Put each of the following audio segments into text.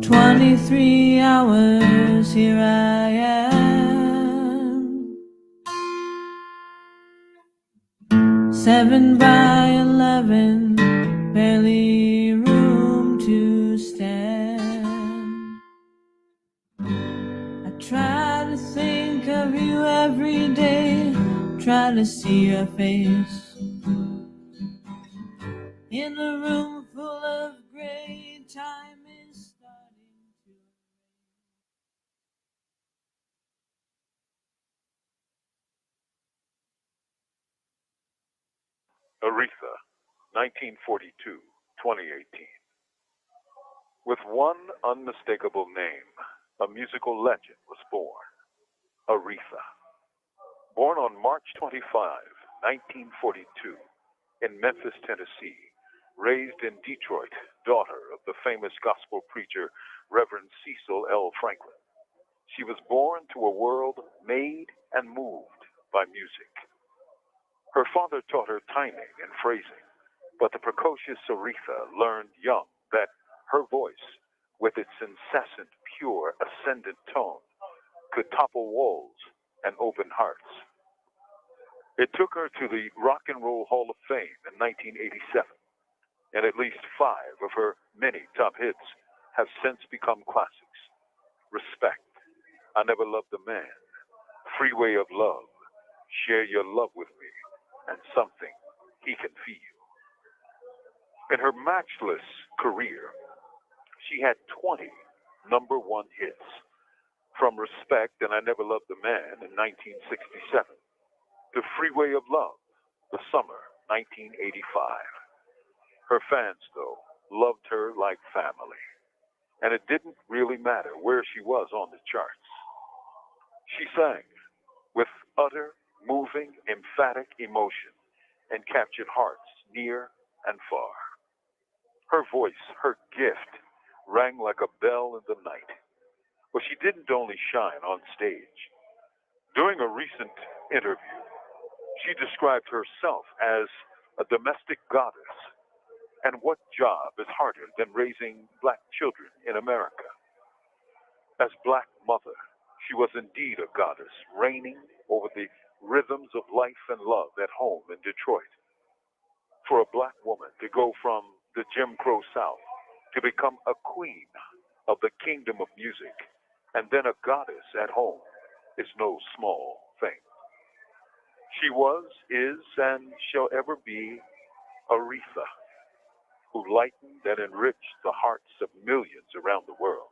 23 hours, here I am. 7 by 11, barely room to stand. I try to think of you every day, try to see your face in a room full of gray. Time is starting to Aretha, 1942-2018. With one unmistakable name, a musical legend was born. Aretha. Born on March 25, 1942, in Memphis, Tennessee, raised in Detroit, daughter of the famous gospel preacher Reverend Cecil L. Franklin. She was born to a world made and moved by music. Her father taught her timing and phrasing, but the precocious Aretha learned young that her voice, with its incessant, pure, ascendant tone, could topple walls and open hearts. It took her to the Rock and Roll Hall of Fame in 1987, and at least 5 of her many top hits have since become classics. Respect, I Never Loved a Man, Freeway of Love, Share Your Love with Me, and Something He Can Feel. In her matchless career, she had 20 number one hits, from Respect and I Never Loved a Man in 1967 to Freeway of Love, the summer 1985. Her fans, though, loved her like family, and it didn't really matter where she was on the charts. She sang with utter, moving, emphatic emotion and captured hearts near and far. Her voice, her gift, rang like a bell in the night. But she didn't only shine on stage. During a recent interview, she described herself as a domestic goddess. And what job is harder than raising black children in America? As black mother, she was indeed a goddess, reigning over the rhythms of life and love at home in Detroit. For a black woman to go from the Jim Crow South to become a queen of the kingdom of music and then a goddess at home is no small thing. She was, is, and shall ever be Aretha, who lightened and enriched the hearts of millions around the world.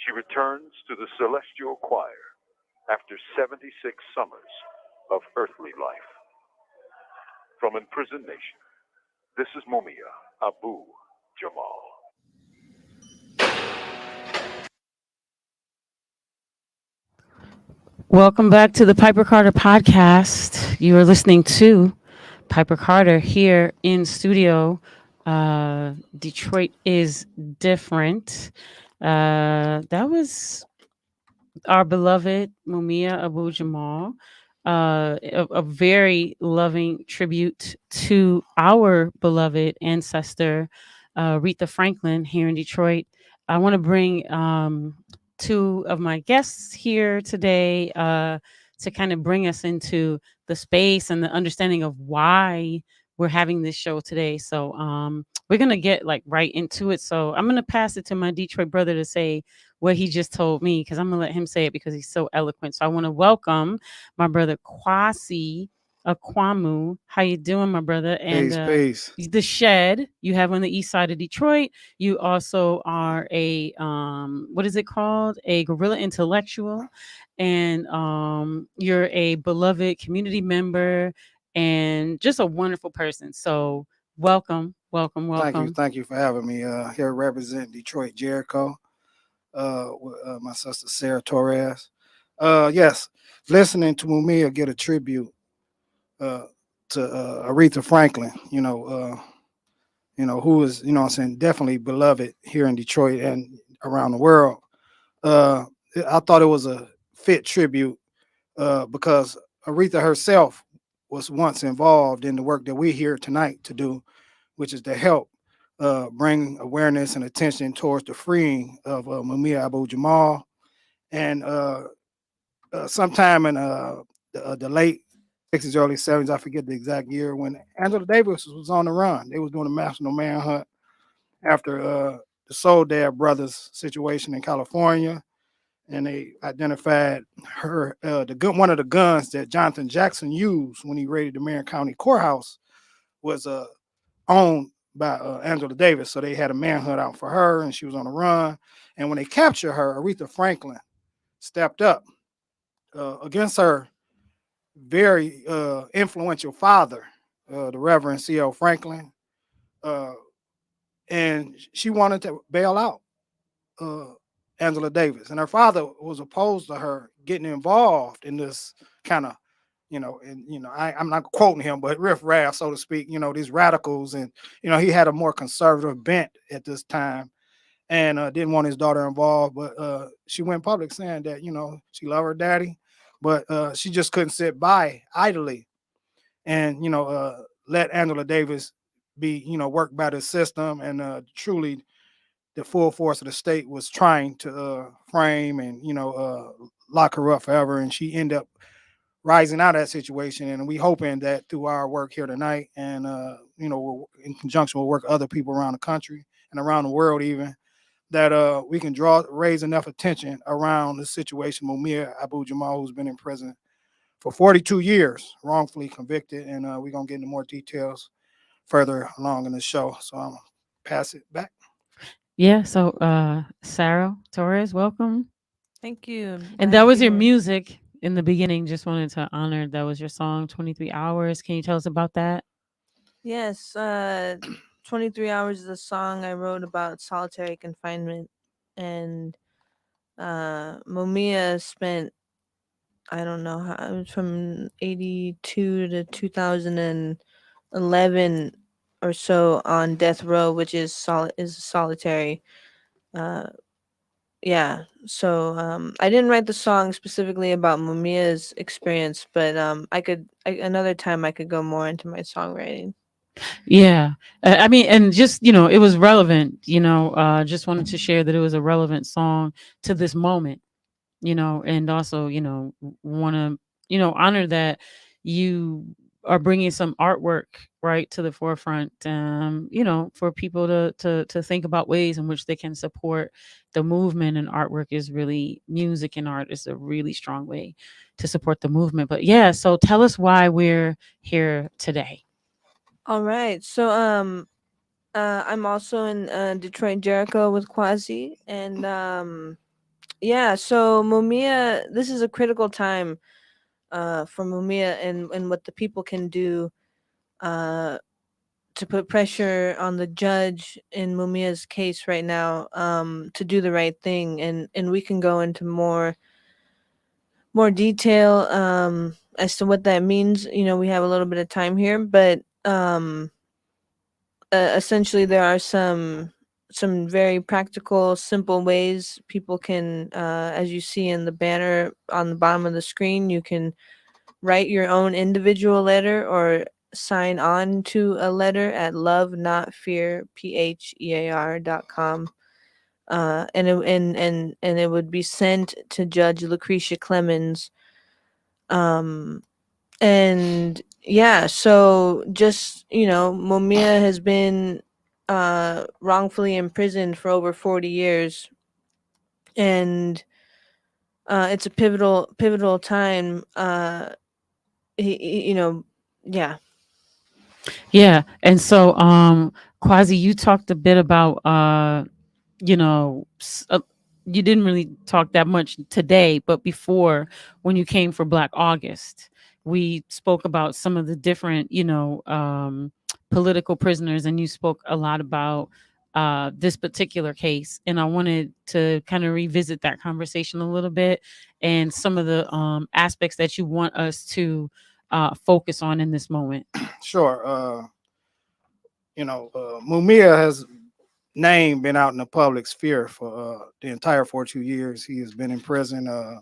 She returns to the celestial choir after 76 summers of earthly life. From Imprisoned Nation, this is Mumia Abu-Jamal. Welcome back to the Piper Carter podcast. You are listening to Piper Carter here in studio. Detroit is different. That was our beloved Mumia Abu-Jamal. A very loving tribute to our beloved ancestor, Aretha Franklin, here in Detroit. I want to bring 2 of my guests here today to kind of bring us into the space and the understanding of why we're having this show today. So we're gonna get like right into it. So I'm gonna pass it to my Detroit brother to say what he just told me because I'm gonna let him say it because he's so eloquent. So I want to welcome my brother Kwasi Akwamu. How you doing, my brother? And Peace. the shed you have on the east side of Detroit. You also are a what is it called? A guerrilla intellectual, and you're a beloved community member and just a wonderful person. So welcome, welcome, welcome. Thank you for having me. Here represent Detroit Jericho. With my sister Sarah Torres. Yes, listening to Mumia get a tribute to Aretha Franklin. Who is what I'm saying, definitely beloved here in Detroit and around the world. I thought it was a fit tribute because Aretha herself was once involved in the work that we're here tonight to do, which is to help bring awareness and attention towards the freeing of Mumia Abu-Jamal. And sometime in the late 60s, early 70s, I forget the exact year, when Angela Davis was on the run. They was doing a national manhunt after the Soul Dad brothers situation in California, and they identified her one of the guns that Jonathan Jackson used when he raided the Marion County courthouse was owned by Angela Davis. So they had a manhunt out for her, and she was on the run. And when they captured her, Aretha Franklin stepped up against her very influential father, the Reverend C.L. Franklin, and she wanted to bail out Angela Davis, and her father was opposed to her getting involved in this kind of, I'm not quoting him, but riff-raff, so to speak, these radicals, and he had a more conservative bent at this time, and didn't want his daughter involved, but she went public saying that she loved her daddy, but she just couldn't sit by idly and let Angela Davis be worked by the system, and truly the full force of the state was trying to frame and lock her up forever, and she ended up rising out of that situation. And we hoping that through our work here tonight, and in conjunction with work other people around the country and around the world even, that we can raise enough attention around the situation Mumia Abu-Jamal, who's been in prison for 42 years, wrongfully convicted, and we're gonna get into more details further along in the show. So I'm gonna pass it back. Yeah. So, Sarah Torres, welcome. Thank you. And Glad that to was be your here. music in the beginning. Just wanted to honor that was your song, 23 Hours. Can you tell us about that? Yes, 23 Hours is a song I wrote about solitary confinement. And Mumia spent, I don't know how, it was from 82 to 2011 or so on death row, which is solitary. Uh, yeah, so I didn't write the song specifically about Mumia's experience, but another time I could go more into my songwriting. Yeah. I mean, and just, it was relevant, just wanted to share that it was a relevant song to this moment, and also, want to, honor that you are bringing some artwork right to the forefront, for people to think about ways in which they can support the movement. And artwork is really, music and art is a really strong way to support the movement. But yeah, so tell us why we're here today. All right, so I'm also in Detroit Jericho with Kwasi, and yeah, so Mumia, this is a critical time for Mumia and what the people can do uh, to put pressure on the judge in Mumia's case right now to do the right thing, and we can go into more detail as to what that means. We have a little bit of time here, but essentially there are some very practical, simple ways people can, as you see in the banner on the bottom of the screen, you can write your own individual letter or sign on to a letter at lovenotfearphear.com. And it would be sent to Judge Lucretia Clemons. And yeah, so just, Mumia has been wrongfully imprisoned for over 40 years, and it's a pivotal time. Yeah. Yeah. And so, Quasi, you talked a bit about, you know, you didn't really talk that much today, but before, when you came for Black August, we spoke about some of the different, political prisoners, and you spoke a lot about this particular case. And I wanted to kind of revisit that conversation a little bit, and some of the aspects that you want us to focus on in this moment. Sure. Mumia has name been out in the public sphere for the entire 42 years he has been in prison.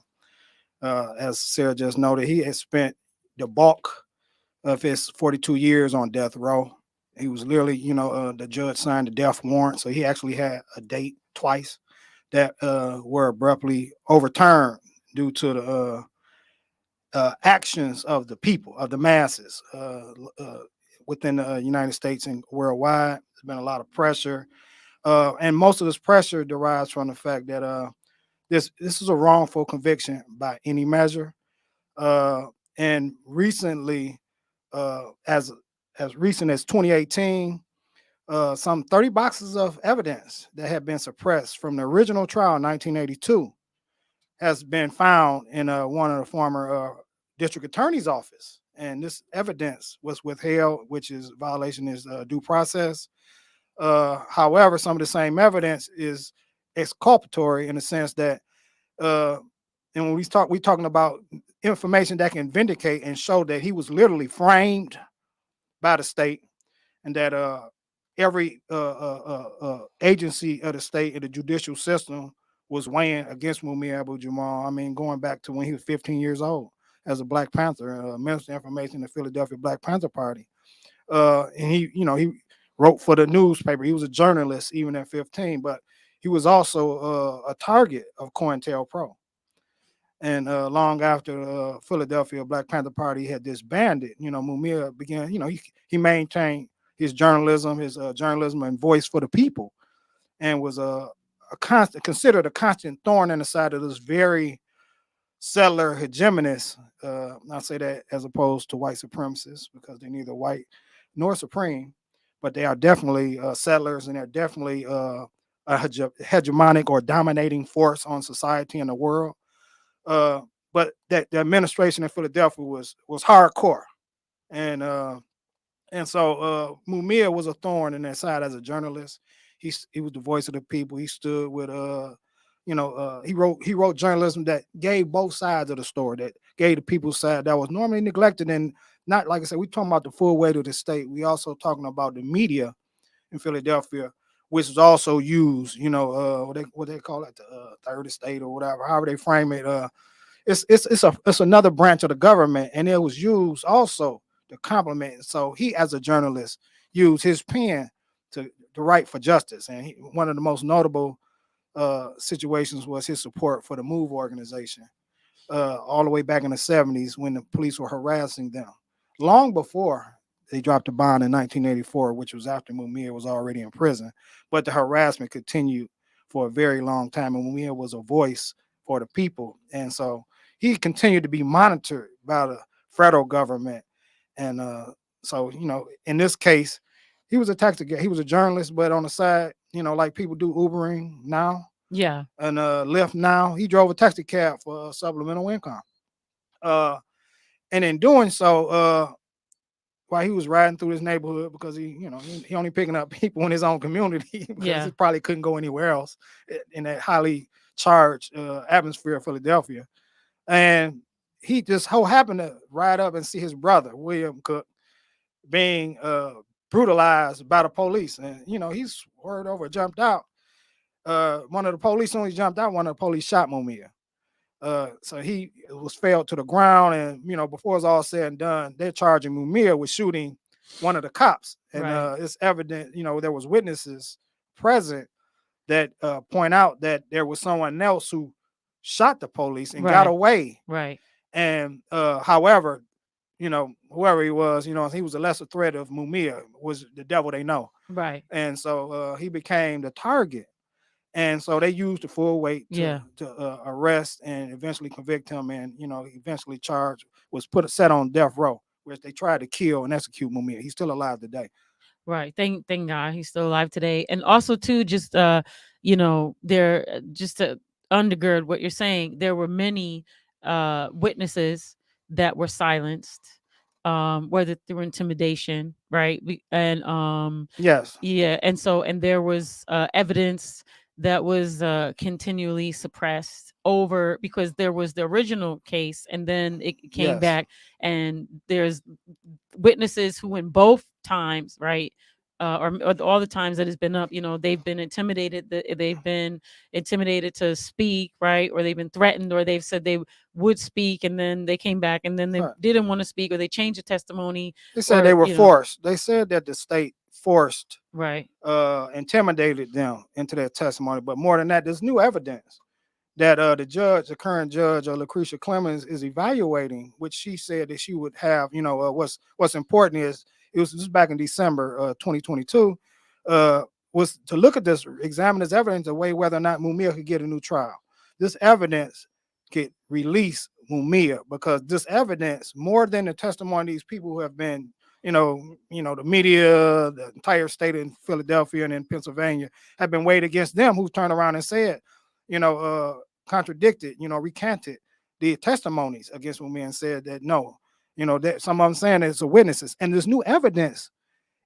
As Sarah just noted, he has spent the bulk of his 42 years on death row, He was literally, the judge signed the death warrant, so he actually had a date twice that were abruptly overturned due to the actions of the people, of the masses within the United States and worldwide. There's been a lot of pressure, and most of this pressure derives from the fact that this is a wrongful conviction by any measure. Uh, and recently, as recent as 2018, some 30 boxes of evidence that had been suppressed from the original trial in 1982 has been found in one of the former district attorney's office. And this evidence was withheld, which is violation is due process. However, some of the same evidence is exculpatory in the sense that, uh, and when we talking about information that can vindicate and show that he was literally framed by the state, and that every agency of the state and the judicial system was weighing against Mumia Abu-Jamal. I mean, going back to when he was 15 years old as a Black Panther, Minister of Information in the Philadelphia Black Panther Party. And he wrote for the newspaper. He was a journalist even at 15, but he was also a target of COINTELPRO. And long after Philadelphia Black Panther Party had disbanded, Mumia began, he maintained his journalism and voice for the people, and was considered a constant thorn in the side of this very settler hegemonist. I say that as opposed to white supremacists, because they're neither white nor supreme, but they are definitely settlers, and they're definitely a hegemonic or dominating force on society and the world. But that the administration in Philadelphia was hardcore, and so Mumia was a thorn in that side as a journalist. He was the voice of the people. He stood with he wrote journalism that gave both sides of the story, that gave the people's side that was normally neglected. And not, like I said, we talking about the full weight of the state. We also talking about the media in Philadelphia, which is also used, what they call it, the third estate or whatever, however they frame it. It's another branch of the government, and it was used also to compliment. So he, as a journalist, used his pen to write for justice. And one of the most notable situations was his support for the MOVE organization, all the way back in the 70s when the police were harassing them, long before they dropped the bond in 1984, which was after Mumia was already in prison. But the harassment continued for a very long time, and Mumia was a voice for the people. And so he continued to be monitored by the federal government. And so, in this case, he was a taxi guy. He was a journalist, but on the side, like people do Ubering now. Yeah. And Lyft now. He drove a taxi cab for supplemental income. And in doing so, while he was riding through his neighborhood, because he only picking up people in his own community, because he probably couldn't go anywhere else in that highly charged atmosphere of Philadelphia. And he just happened to ride up and see his brother, William Cook, being brutalized by the police. And, he's swerved over, jumped out. One of the police, when he jumped out, one of the police shot Mumia. So he was felled to the ground, and before it's all said and done, they're charging Mumia with shooting one of the cops. And it's evident, there was witnesses present that point out that there was someone else who shot the police and got away. Right. And however, whoever he was, he was a lesser threat of Mumia, was the devil they know. Right. And so he became the target. And so they used the full weight to arrest and eventually convict him, and eventually charged, was set on death row, which they tried to kill and execute Mumia. He's still alive today. Right. Thank God he's still alive today. And also too, just there, just to undergird what you're saying, there were many witnesses that were silenced, whether through intimidation, right? Yes. Yeah. And there was evidence that was continually suppressed because there was the original case, and then it came back, and there's witnesses who in both times, right, or all the times that it's been up, they've been intimidated, to speak, right, or they've been threatened, or they've said they would speak, and then they came back, and then they didn't want to speak, or they changed the testimony. They said they were forced. They said that the state forced, Right. intimidated them into their testimony. But more than that, there's new evidence that the current judge, Lucretia Clemons, is evaluating, which she said that she would have. What's important is this was back in December 2022, was to look at this, examine this evidence to weigh whether or not Mumia could get a new trial. This evidence could release Mumia, because this evidence, more than the testimony of these people who have been, the media, the entire state in Philadelphia and in Pennsylvania, have been weighed against them, who turned around and said, contradicted, recanted the testimonies against Mumia and said that no, that some of them saying it's a witnesses. And there's new evidence.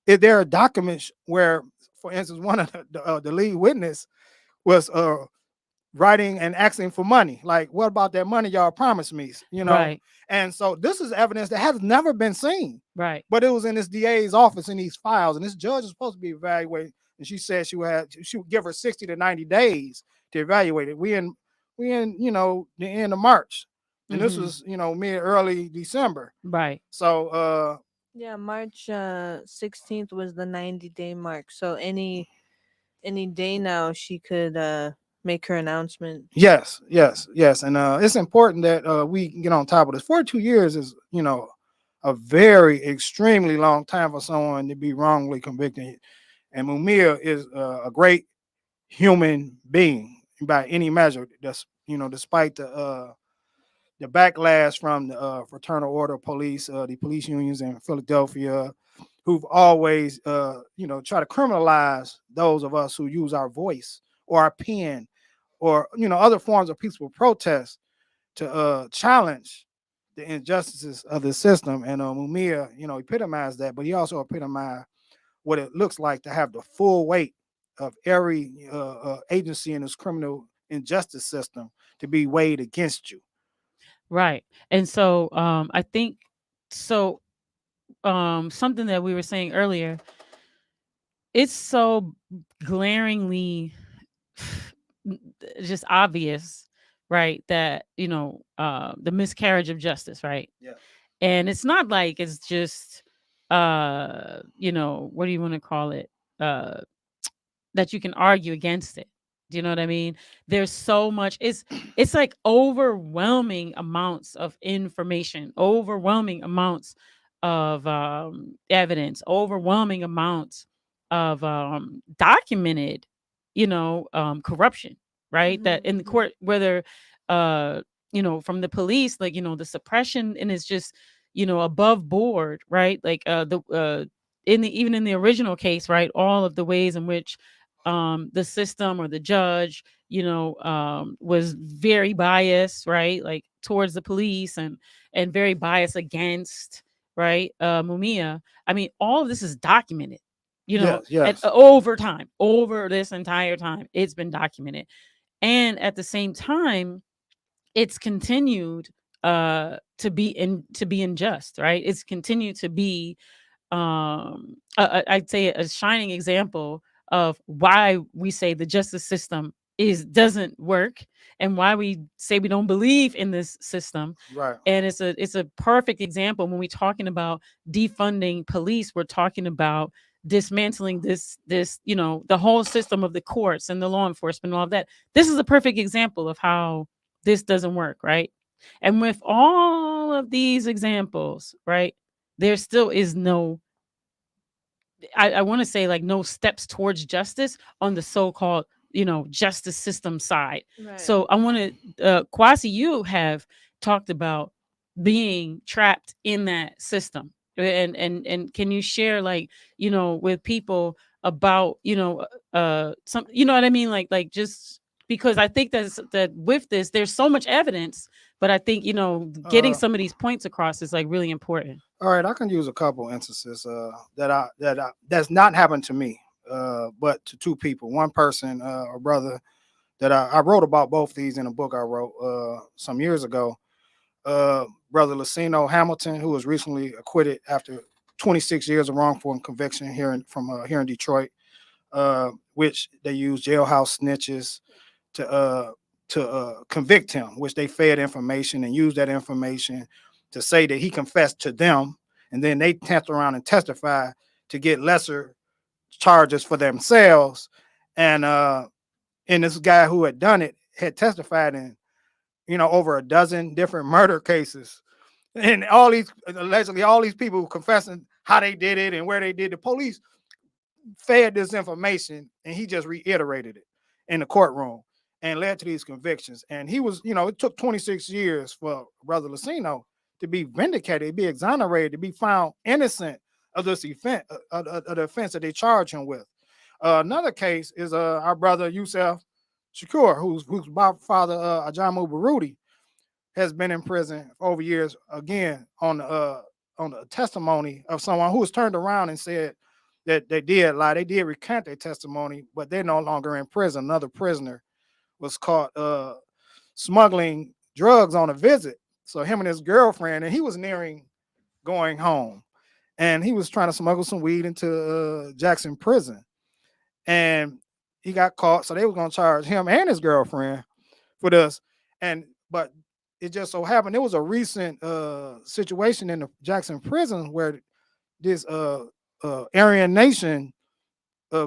If there are documents where, for instance, one of the lead witness was writing and asking for money. Like, what about that money y'all promised me? Right. And so this is evidence that has never been seen. Right. But it was in this DA's office in these files, and this judge is supposed to be evaluating. And she said she would give her 60 to 90 days to evaluate it. We in the end of March, and this was mid early December. Right. So Yeah, March 16th was the 90-day mark. So any day now she could make her announcement. yes, and it's important that we get on top of this. 42 years is a very extremely long time for someone to be wrongly convicted, and Mumia is a great human being by any measure. That's despite the backlash from the Fraternal Order of Police, the police unions in Philadelphia, who've always try to criminalize those of us who use our voice or our pen or other forms of peaceful protest to challenge the injustices of the system. And Mumia, epitomized that, but he also epitomized what it looks like to have the full weight of every agency in this criminal injustice system to be weighed against you. Right. And so I think so something that we were saying earlier, it's so glaringly just obvious, right, that the miscarriage of justice, right? Yeah. And it's not like it's just what do you want to call it, that you can argue against it. Do you know what I mean? There's so much, it's like overwhelming amounts of information, overwhelming amounts of evidence, overwhelming amounts of documented corruption, right? That in the court, whether from the police, like the suppression, and it's just above board, right? Like even in the original case, right, all of the ways in which the system or the judge was very biased, right, like towards the police, and very biased against, right, Mumia. I mean, all of this is documented, Yes. over time, over this entire time, it's been documented. And at the same time, it's continued to be unjust, right? It's continued to be I'd say a shining example of why we say the justice system doesn't work, and why we say we don't believe in this system. Right. And it's a perfect example. When we're talking about defunding police, we're talking about dismantling this the whole system of the courts and the law enforcement and all of that. This is a perfect example of how this doesn't work, right? And with all of these examples, right, there still is no, I want to say, like, no steps towards justice on the so-called justice system side. Right. So I want to Kwasi, you have talked about being trapped in that system, and can you share, like, with people about some, what I mean, like just because I think that with this there's so much evidence, but I think getting some of these points across is like really important. All right, I can use a couple instances that's not happened to me, but to two people. One person, a brother, that I wrote about both these in a book I wrote some years ago. Brother Lucino Hamilton, who was recently acquitted after 26 years of wrongful conviction here in Detroit, which they used jailhouse snitches to convict him, which they fed information and used that information to say that he confessed to them, and then they turned around and testified to get lesser charges for themselves. And this guy who had done it had testified in, over a dozen different murder cases. And allegedly all these people confessing how they did it and where they did. The police fed this information and he just reiterated it in the courtroom and led to these convictions. And he was, it took 26 years for Brother Lucino to be vindicated, to be exonerated, to be found innocent of this offense, of the offense that they charged him with. Another case is our brother Yusef Shakur, whose father Ajamu Barudi has been in prison for over years, again on the testimony of someone who was turned around and said that they did lie. They did recant their testimony, but they're no longer in prison. Another prisoner was caught smuggling drugs on a visit. So him and his girlfriend, and he was nearing going home, and he was trying to smuggle some weed into Jackson prison, and he got caught. So they were going to charge him and his girlfriend for this. But it just so happened there was a recent situation in the Jackson prison where this Aryan Nation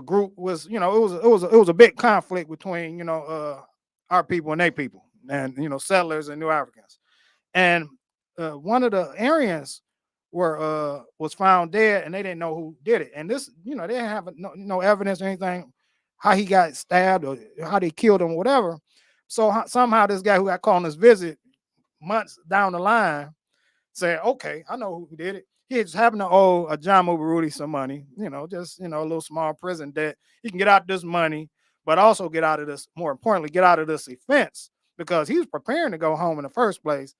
group was, it was a big conflict between our people and their people, and settlers and New Africans. And one of the Aryans was found dead, and they didn't know who did it. And this, they didn't have no evidence or anything how he got stabbed or how they killed him or whatever. So somehow this guy who got called on his visit months down the line said, okay, I know who did it. He just happened to owe Ajamu Barudi some money, just a little small prison debt. He can get out this money, but also get out of this, more importantly, get out of this offense, because he was preparing to go home in the first place.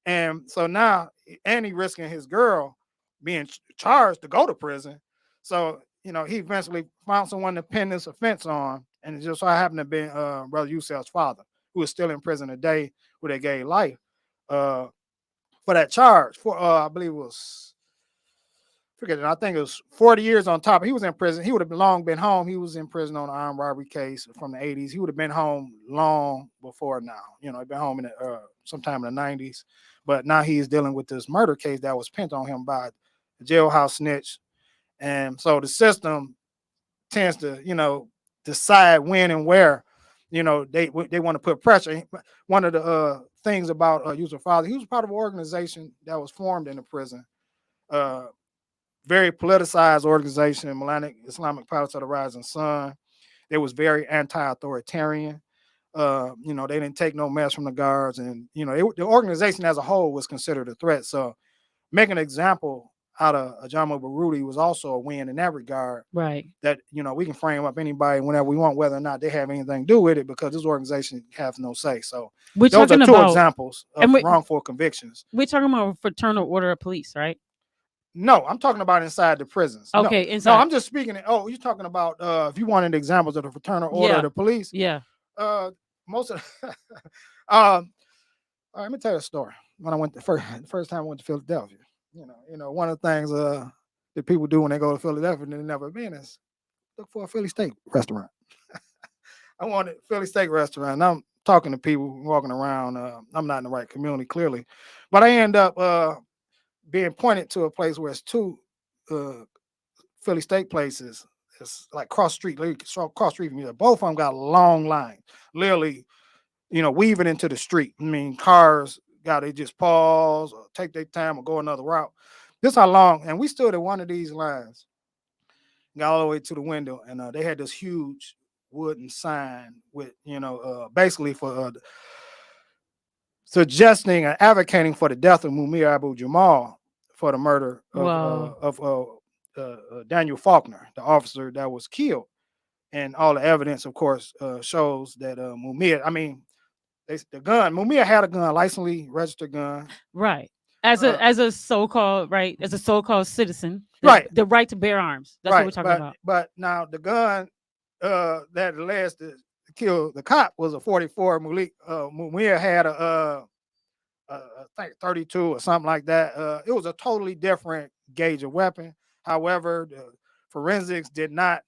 And so now, and he risking his girl being charged to go to prison. So, he eventually found someone to pin this offense on, and it just so happened to be Brother Yusef's father, who is still in prison today, who they gave life for that charge. For I believe it was, I think it was 40 years on top. He was in prison. He would have long been home. He was in prison on an armed robbery case from the 80s. He would have been home long before now. He'd been home in sometime in the 90s. But now he's dealing with this murder case that was pinned on him by the jailhouse snitch. And so the system tends to, decide when and where, they want to put pressure. One of the things about Yusef's father, he was part of an organization that was formed in the prison. Very politicized organization, Millennium Islamic Pilots of the Rising Sun. They was very anti-authoritarian. They didn't take no mess from the guards, and the organization as a whole was considered a threat. So making an example out of Ajamu Barudi was also a win in that regard. Right. That we can frame up anybody whenever we want, whether or not they have anything to do with it, because this organization has no say. So those are two examples of wrongful convictions. We're talking about fraternal order of police, right? No, I'm talking about inside the prisons. Okay, no, inside. No, I'm just speaking. Oh, you're talking about if you wanted examples of the fraternal order of the police. Yeah. Most of all right, let me tell you a story. When I went the first time I went to Philadelphia, one of the things that people do when they go to Philadelphia and they've never been is look for a Philly steak restaurant. I wanted a Philly steak restaurant. And I'm talking to people walking around. I'm not in the right community, clearly, but I end up being pointed to a place where it's two Philly steak places. It's like cross street from me. Both of them got long lines, literally, weaving into the street. I mean, cars they just pause or take their time or go another route. This how long, and we stood at one of these lines, got all the way to the window, and they had this huge wooden sign with, basically for suggesting and advocating for the death of Mumia Abu-Jamal for the murder of Daniel Faulkner, the officer that was killed. And all the evidence, of course, shows that Mumia, Mumia had a gun, licensed registered gun. Right. As a so-called citizen. Right. The right to bear arms. That's what we're talking about. But now the gun that alleged to kill the cop was a 44. Mumia had I think 32 or something like that. It was a totally different gauge of weapon. However, the forensics did not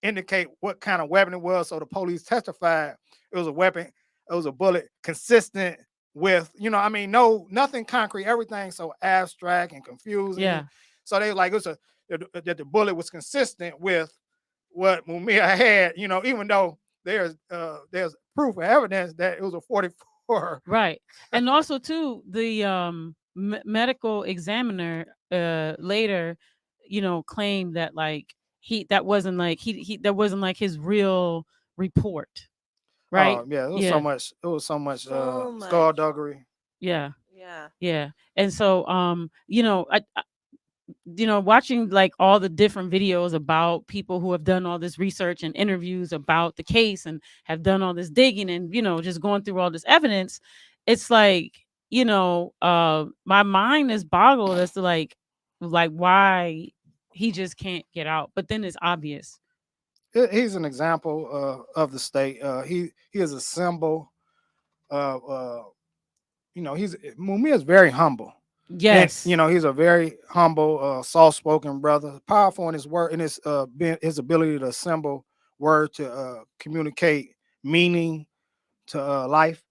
indicate what kind of weapon it was. So the police testified it was a weapon. It was a bullet consistent with, nothing concrete, everything so abstract and confusing. Yeah. So they were like, it that the bullet was consistent with what Mumia had. Even though there's proof and evidence that it was a 44. Right. And also too, the medical examiner later, claimed that like that wasn't like he that wasn't like his real report. Right? Yeah, Yeah. it was so much So much. skullduggery. Yeah. Yeah. Yeah. And so watching like all the different videos about people who have done all this research and interviews about the case and have done all this digging and just going through all this evidence, it's like my mind is boggled as to like why he just can't get out, but then it's obvious. He's an example of the state. He is a symbol of he's Mumia is very humble. And Yes. he's a very humble, soft-spoken brother, powerful in his word, in his ability to assemble word to communicate meaning to life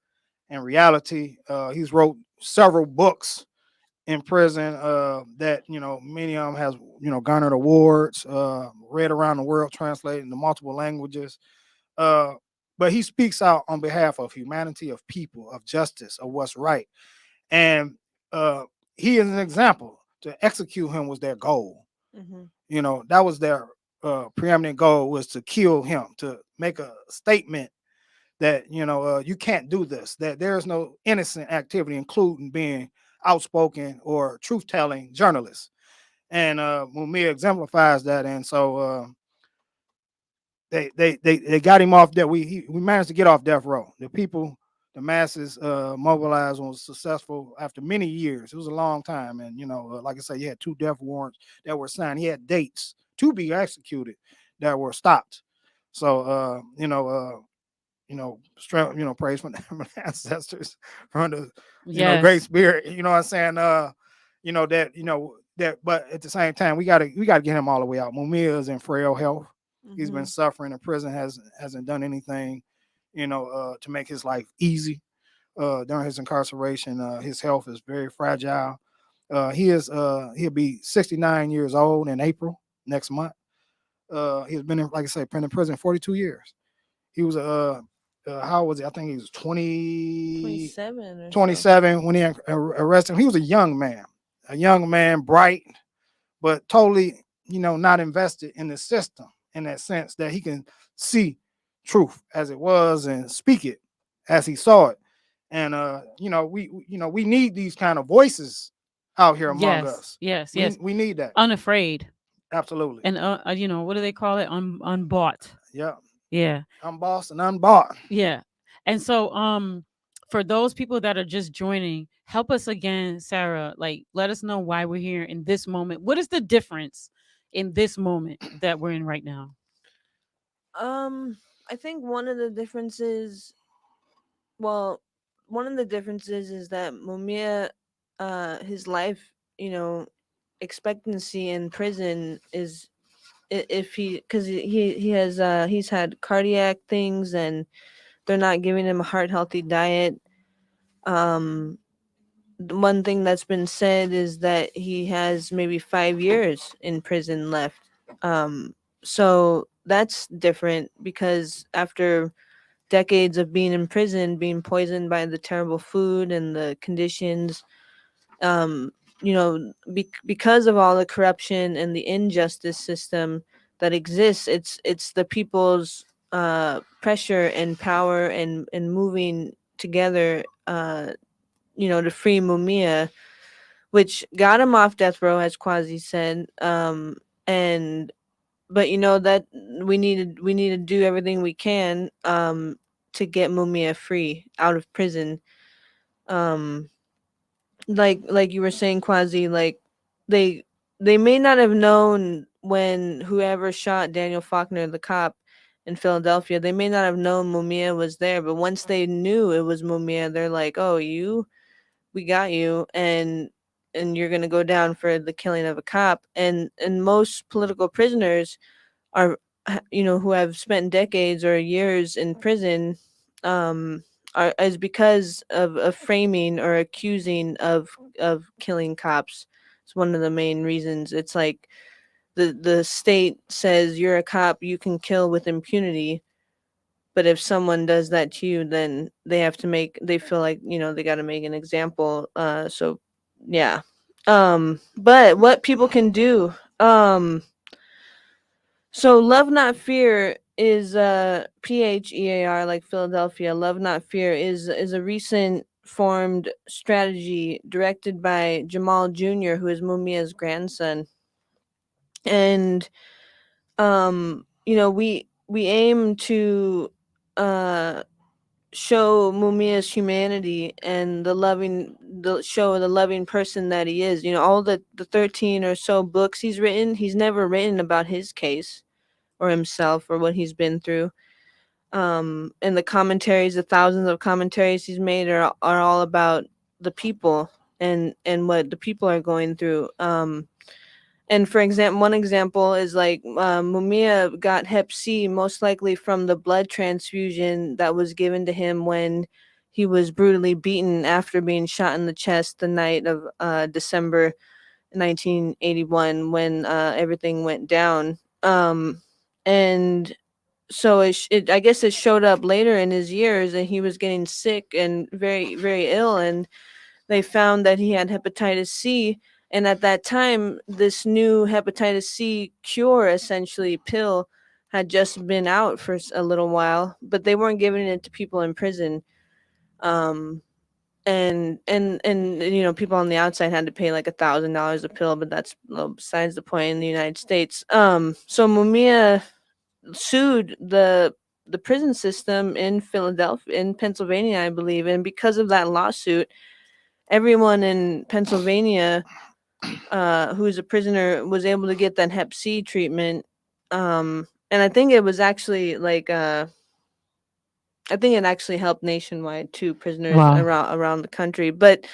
and reality. He's wrote several books in prison that many of them has garnered awards, read around the world, translated into multiple languages. Uh, but he speaks out on behalf of humanity, of people, of justice, of what's right, and uh, he is an example. To execute him was their goal. Hmm. That was their preeminent goal, was to kill him, to make a statement that you can't do this, that there is no innocent activity, including being outspoken or truth-telling journalists. And Mumia exemplifies that. And so they got him off that we managed to get off death row. The people, the masses mobilized and was successful after many years. It was a long time. And like I said, you had 2 death warrants that were signed. He had dates to be executed that were stopped. So strength, praise from the ancestors, from the great Yes. spirit. What I'm saying? That but at the same time, we gotta get him all the way out. Mumia is in frail health. He's been Hmm. suffering. The prison hasn't done anything, to make his life easy. During his incarceration, his health is very fragile. He'll be 69 years old in April next month. He's been in, like I said, been in prison 42 years. He was how was it? I think he was 27 or so. 27 when he arrested him. He was a young man, bright, but totally, not invested in the system in that sense that he can see truth as it was and speak it as he saw it. And we need these kind of voices out here among Yes. us. Yes. We Yes. we need that. Unafraid. Absolutely. And what do they call it? Unbought. Yeah. Yeah. Unbossed and unbought. Yeah. And so for those people that are just joining, help us again, Sarah, like let us know why we're here in this moment. What is the difference in this moment that we're in right now? Um, I think one of the differences, well, one of the differences is that Mumia, his life, expectancy in prison is, if he, because he has he's had cardiac things and they're not giving him a heart healthy diet. Um, the one thing that's been said is that he has maybe 5 years in prison left. Um, so that's different because after decades of being in prison, being poisoned by the terrible food and the conditions, um, because of all the corruption and the injustice system that exists, it's the people's pressure and power and moving together, to free Mumia, which got him off death row, as Kwasi said. And but that we need to do everything we can to get Mumia free out of prison. Um, like you were saying, Kwasi, like they they may not have known when whoever shot Daniel Faulkner, the cop in Philadelphia, they may not have known Mumia was there, but once they knew it was Mumia, they're like, "Oh, we got you," and you're gonna go down for the killing of a cop. And most political prisoners are, who have spent decades or years in prison, um are is because of framing or accusing of killing cops. It's one of the main reasons. It's like the state says you're a cop, you can kill with impunity. But if someone does that to you, then they feel like, they got to make an example. So yeah. But what people can do, so Love Not Fear is PHEAR, like Philadelphia. Love Not Fear is a recent formed strategy directed by Jamal Jr., who is Mumia's grandson. And we aim to show Mumia's humanity and show the loving person that he is. All the 13 or so books he's written, he's never written about his case or himself or what he's been through. And the commentaries, the thousands of commentaries he's made are all about the people and what the people are going through. And for example, one example is like Mumia got Hep C most likely from the blood transfusion that was given to him when he was brutally beaten after being shot in the chest the night of December 1981 when everything went down. And so I guess it showed up later in his years, and he was getting sick and very, very ill, and they found that he had hepatitis C. And at that time, this new hepatitis C cure, essentially pill, had just been out for a little while, but they weren't giving it to people in prison. And people on the outside had to pay like $1,000 a pill, but that's besides the point. In the United States, so Mumia sued the prison system in Pennsylvania, I believe, and because of that lawsuit, everyone in Pennsylvania who is a prisoner was able to get that Hep C treatment. And I think it was actually I think it actually helped nationwide too, prisoners Wow. around the country. But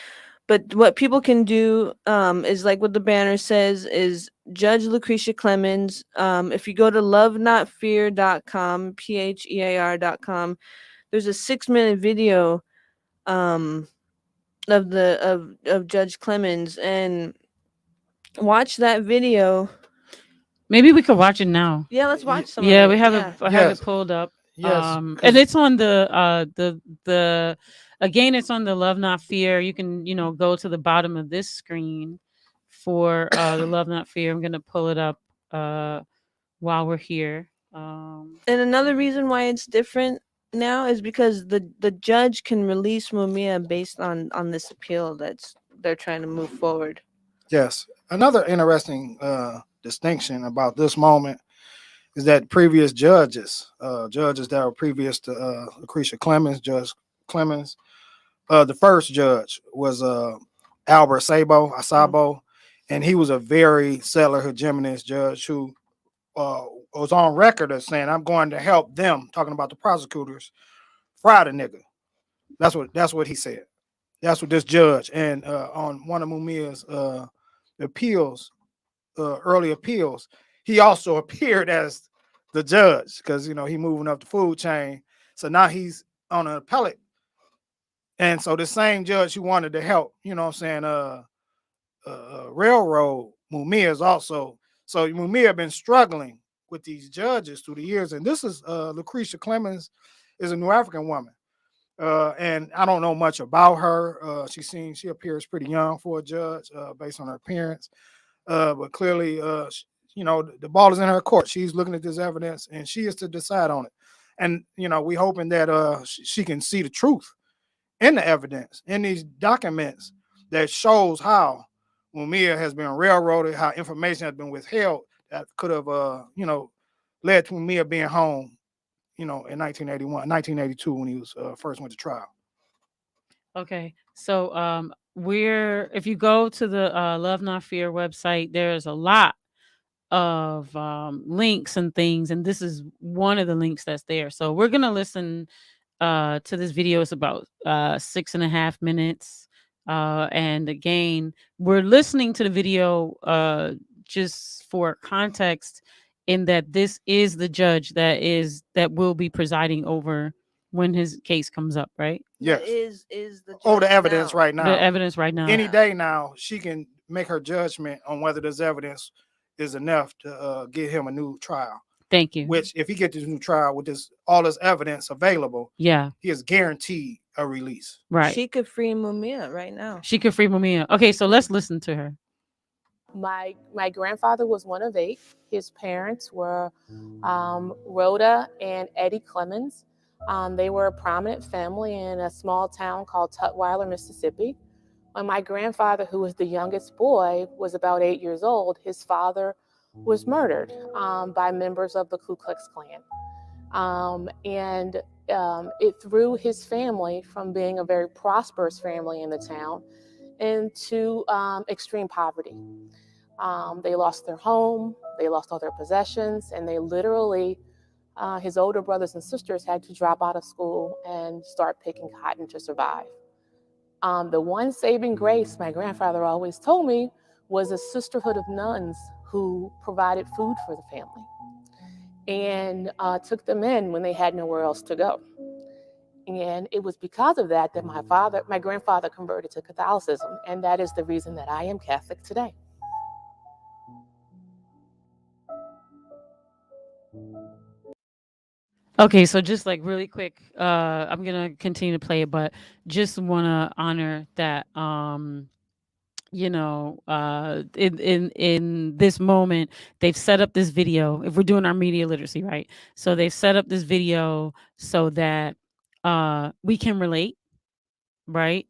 what people can do is like what the banner says is Judge Lucretia Clemons. If you go to lovenotfear.com, PHEAR.com, there's a 6-minute video of Judge Clemons, and watch that video. Maybe we could watch it now. Yeah, let's watch some Yeah, of it. we have Yeah. I have Yes. it pulled up. Yes, And 'cause- it's on the again, it's on the Love Not Fear. You can, go to the bottom of this screen for the Love Not Fear. I'm gonna pull it up while we're here. And another reason why it's different now is because the judge can release Mumia based on this appeal they're trying to move forward. Yes. Another interesting distinction about this moment is that previous judges that were previous to Lucretia Clemons, Judge Clemons, the first judge was Albert Asabo, and he was a very settler hegemonist judge who was on record as saying, "I'm going to help them," talking about the prosecutors, fry the nigga. That's what he said. That's what this judge, and on one of Mumia's appeals, early appeals, he also appeared as the judge because he moving up the food chain. So now he's on an appellate, and so the same judge who wanted to help, railroad Mumia is also. So Mumia been struggling with these judges through the years, and this is Lucretia Clemons is a New African woman. And I don't know much about her. She appears pretty young for a judge based on her appearance. But clearly, the ball is in her court. She's looking at this evidence, and she is to decide on it. And we hoping that she can see the truth in the evidence in these documents that shows how Mumia has been railroaded, how information has been withheld that could have, led to Mumia being home, in 1982 when he was first went to trial. Okay, so if you go to the Love Not Fear website, there's a lot of links and things, and this is one of the links that's there. So we're gonna listen to this video. It's about 6.5 minutes, and again, we're listening to the video just for context, in that this is the judge that will be presiding over when his case comes up, right? Yes. Is the The evidence now. right now. The evidence right now. Any day now, she can make her judgment on whether this evidence is enough to get him a new trial. Thank you. Which, if he gets this new trial with this all this evidence available, Yeah. he is guaranteed a release. Right. She could free Mumia right now. She could free Mumia. Okay, so let's listen to her. My grandfather was one of 8. His parents were Rhoda and Eddie Clemons. They were a prominent family in a small town called Tutwiler, Mississippi. When my grandfather, who was the youngest boy, was about 8 years old, his father was murdered by members of the Ku Klux Klan. It threw his family from being a very prosperous family in the town into extreme poverty. They lost their home, they lost all their possessions, and they literally, his older brothers and sisters had to drop out of school and start picking cotton to survive. The one saving grace my grandfather always told me was a sisterhood of nuns who provided food for the family and took them in when they had nowhere else to go. And it was because of that that my grandfather converted to Catholicism, and that is the reason that I am Catholic today. Okay, so just like really quick, I'm gonna continue to play it, but just wanna honor that in this moment they've set up this video. If we're doing our media literacy, right? So they've set up this video so that we can relate, right?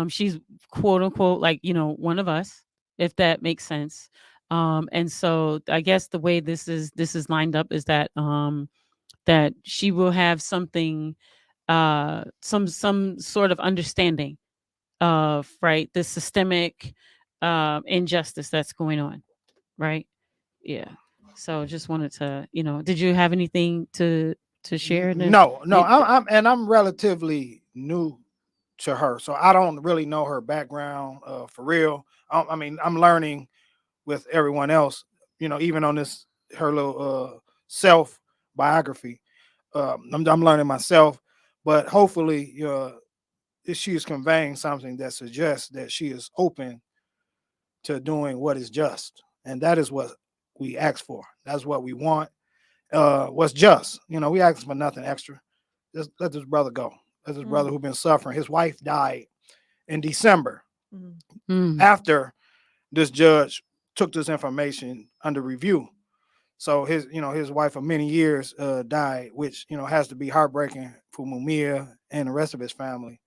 She's quote unquote like, one of us, if that makes sense. And so I guess the way this is lined up is that that she will have something, some sort of understanding of, right, the systemic injustice that's going on, right? Yeah. So just wanted to, did you have anything to share? No, I'm relatively new to her, so I don't really know her background for real. I mean, I'm learning with everyone else, even on this her little self biography. I'm learning myself, but hopefully, she is conveying something that suggests that she is open to doing what is just, and that is what we ask for. That's what we want. What's just? We ask for nothing extra. Just let this brother go. Let this brother who's been suffering. His wife died in December after this judge took this information under review. So his wife of many years died, which has to be heartbreaking for Mumia and the rest of his family.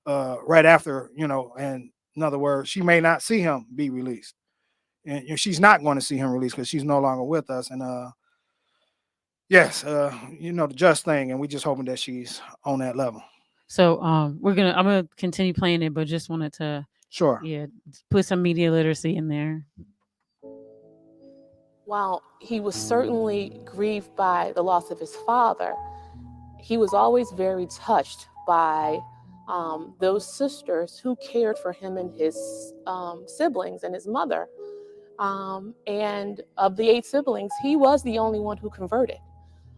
Right after, and in other words, she may not see him be released, and she's not going to see him released because she's no longer with us. And yes, the just thing, and we just hoping that she's on that level. So I'm gonna continue playing it, but just wanted to put some media literacy in there. While he was certainly grieved by the loss of his father, he was always very touched by those sisters who cared for him and his siblings and his mother. And of the 8 siblings, he was the only one who converted.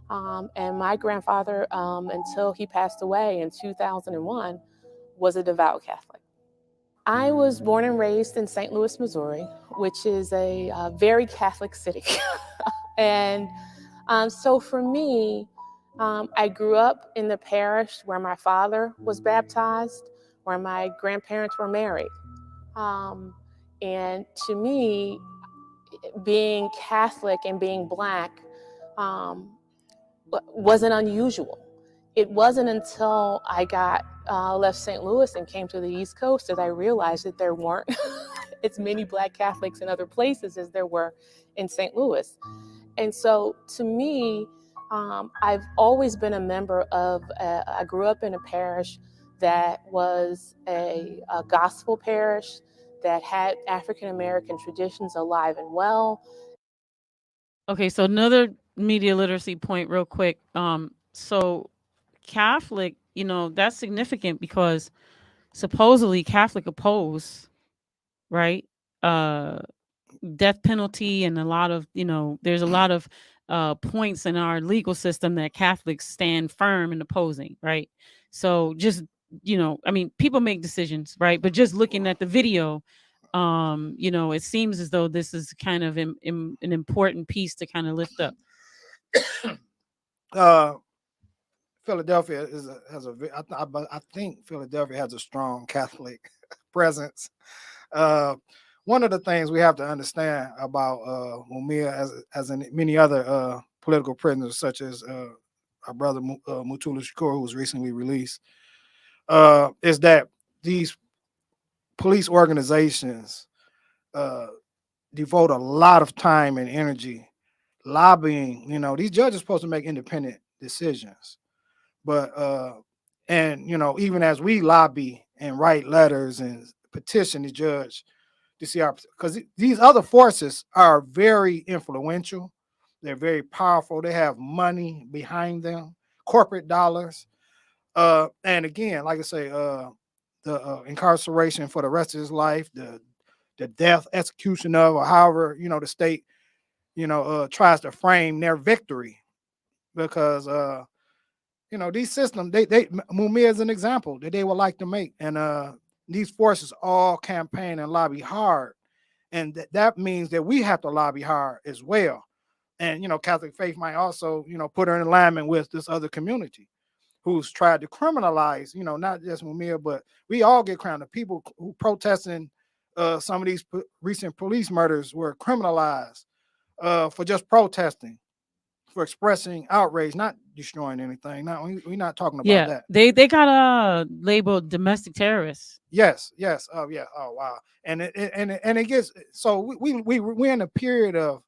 And my grandfather, until he passed away in 2001, was a devout Catholic. I was born and raised in St. Louis, Missouri, which is a very Catholic city. And so for me, I grew up in the parish where my father was baptized, where my grandparents were married. And to me, being Catholic and being Black wasn't unusual. It wasn't until I got left St. Louis and came to the East Coast that I realized that there weren't as many Black Catholics in other places as there were in St. Louis. And so to me, I've always been a member of, I grew up in a parish that was a gospel parish that had African-American traditions alive and well. Okay, so another media literacy point real quick. So Catholic, that's significant because supposedly Catholic oppose, right? Death penalty and a lot of, there's a lot of points in our legal system that Catholics stand firm in opposing, right? So just, people make decisions, right? But just looking at the video, It seems as though this is kind of an important piece to kind of lift up. uh, Philadelphia I think Philadelphia has a strong Catholic presence. Uh, One of the things we have to understand about Mumia, as in many other political prisoners, such as our brother Mutulu Shakur, who was recently released, is that these police organizations uh, devote a lot of time and energy lobbying. These judges are supposed to make independent decisions, but and even as we lobby and write letters and petition the judge to see our, because these other forces are very influential, they're very powerful, they have money behind them, corporate dollars, and again, like I say, the incarceration for the rest of his life, the death execution of, or however the state tries to frame their victory, because these systems, they Mumia is an example that they would like to make, and these forces all campaign and lobby hard, and that means that we have to lobby hard as well. And Catholic faith might also put her in alignment with this other community who's tried to criminalize, not just Mumia, but we all get crowned. The people who protesting some of these recent police murders were criminalized for just protesting, for expressing outrage, not destroying anything. Not we're not talking about Yeah, that. they got labeled domestic terrorists. Yes, yes. Oh yeah. Oh wow. And it gets, so we're in a period of,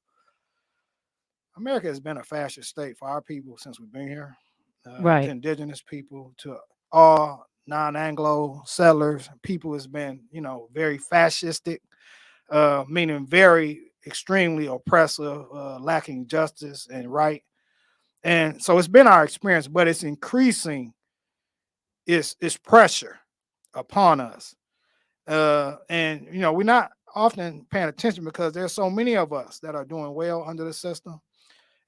America has been a fascist state for our people since we've been here, to Right. indigenous people, to all non-Anglo settlers. People has been, very fascistic, meaning very extremely oppressive, lacking justice and right. And so it's been our experience, but it's increasing its pressure upon us. And we're not often paying attention because there's so many of us that are doing well under the system,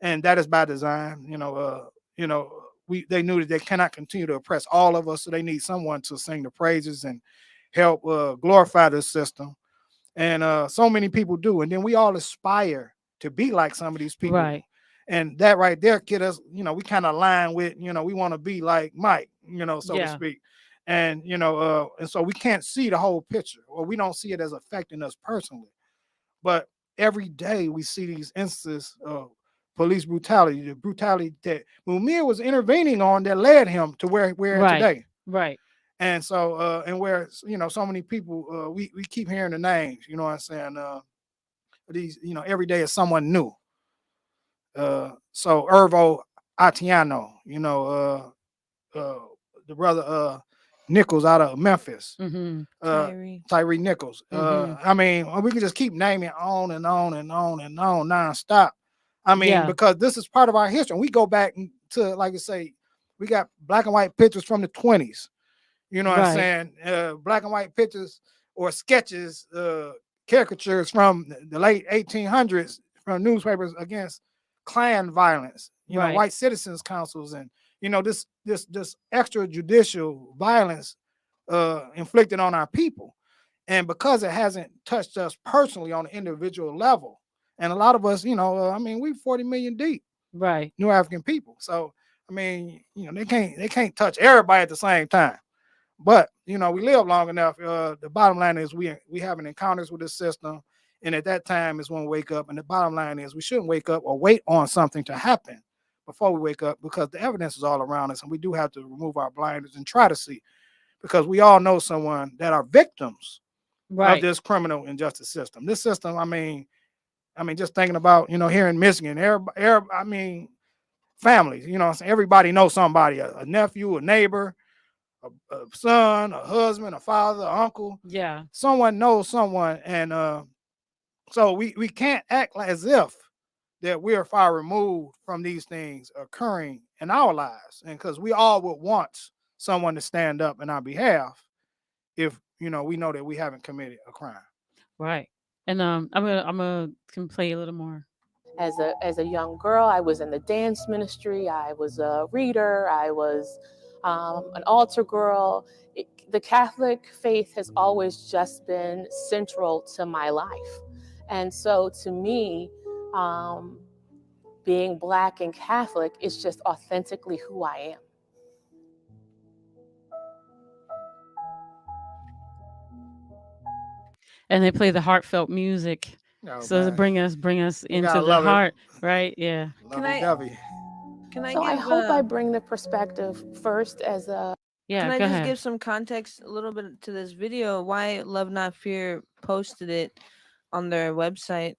and that is by design. They knew that they cannot continue to oppress all of us, so they need someone to sing the praises and help glorify the system. And so many people do, and then we all aspire to be like some of these people. Right. And that right there get us, we kind of align with, we want to be like Mike, so to Yeah. speak. And and so we can't see the whole picture, or we don't see it as affecting us personally. But every day we see these instances of police brutality, the brutality that Mumia was intervening on, that led him to where we're at Right. today. Right. And so and where so many people, we keep hearing the names, what I'm saying, these, every day is someone new. So Irvo Atiano, the brother Nichols out of Memphis, Mm-hmm. Tyree Nichols. Mm-hmm. I mean, we can just keep naming on and on and on and on nonstop. I mean, Yeah. because this is part of our history. We go back to, like I say, we got black and white pictures from the 20s. You know what I'm Right. saying? Black and white pictures or sketches, caricatures from the late 1800s from newspapers against Klan violence. Right. White citizens councils, and this extrajudicial violence inflicted on our people. And because it hasn't touched us personally on an individual level, and a lot of us, I mean, we 40 million deep, Right. New African people. So I mean, they can't touch everybody at the same time. But we live long enough. The bottom line is we having encounters with this system, and at that time is when we wake up. And the bottom line is we shouldn't wake up or wait on something to happen before we wake up, because the evidence is all around us, and we do have to remove our blinders and try to see, because we all know someone that are victims of Right. this criminal injustice system. This system, I mean, just thinking about here in Michigan, I mean, families. What I'm saying, everybody knows somebody, a nephew, a neighbor, a son, a husband, a father, an uncle. Yeah. Someone knows someone, and so we can't act as if that we're far removed from these things occurring in our lives, and because we all would want someone to stand up in our behalf if we know that we haven't committed a crime. Right. And I'm gonna can play a little more. As a young girl, I was in the dance ministry. I was a reader. I was an altar girl. the Catholic faith has always just been central to my life. And so to me, being Black and Catholic is just authentically who I am. And they play the heartfelt music. Oh, So to man. bring us You into gotta the love it. heart, right? Yeah. Can I Lovey-dovey. can I So I give hope I bring the perspective first as a Yeah, can I go just ahead. give some context a little bit to this video? Why Love Not Fear posted it on their website.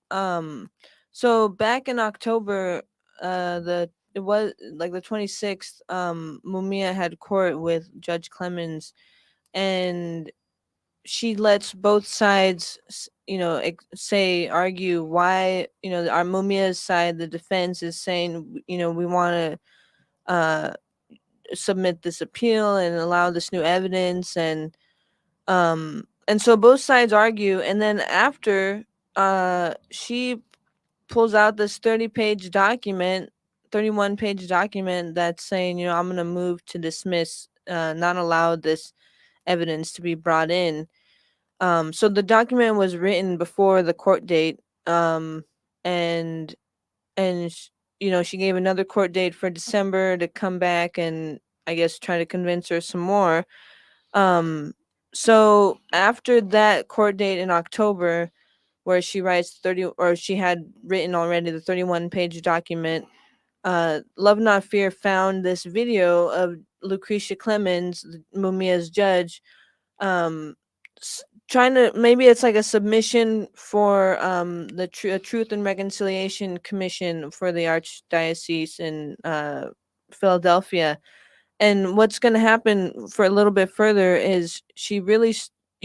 So back in October, it was like the 26th, Mumia had court with Judge Clemons, and she lets both sides, argue why, our Mumia's side, the defense is saying, we want to submit this appeal and allow this new evidence, and so both sides argue, and then after, she pulls out this 31-page document that's saying, I'm going to move to dismiss, not allow this evidence to be brought in. So the document was written before the court date, and she gave another court date for December to come back and I guess try to convince her some more. So after that court date in October, where she writes she had written already the 31-page document, Love Not Fear found this video of Lucretia Clemons, Mumia's judge, trying to, maybe it's like a submission for the Truth and Reconciliation Commission for the Archdiocese in Philadelphia. And what's going to happen for a little bit further is you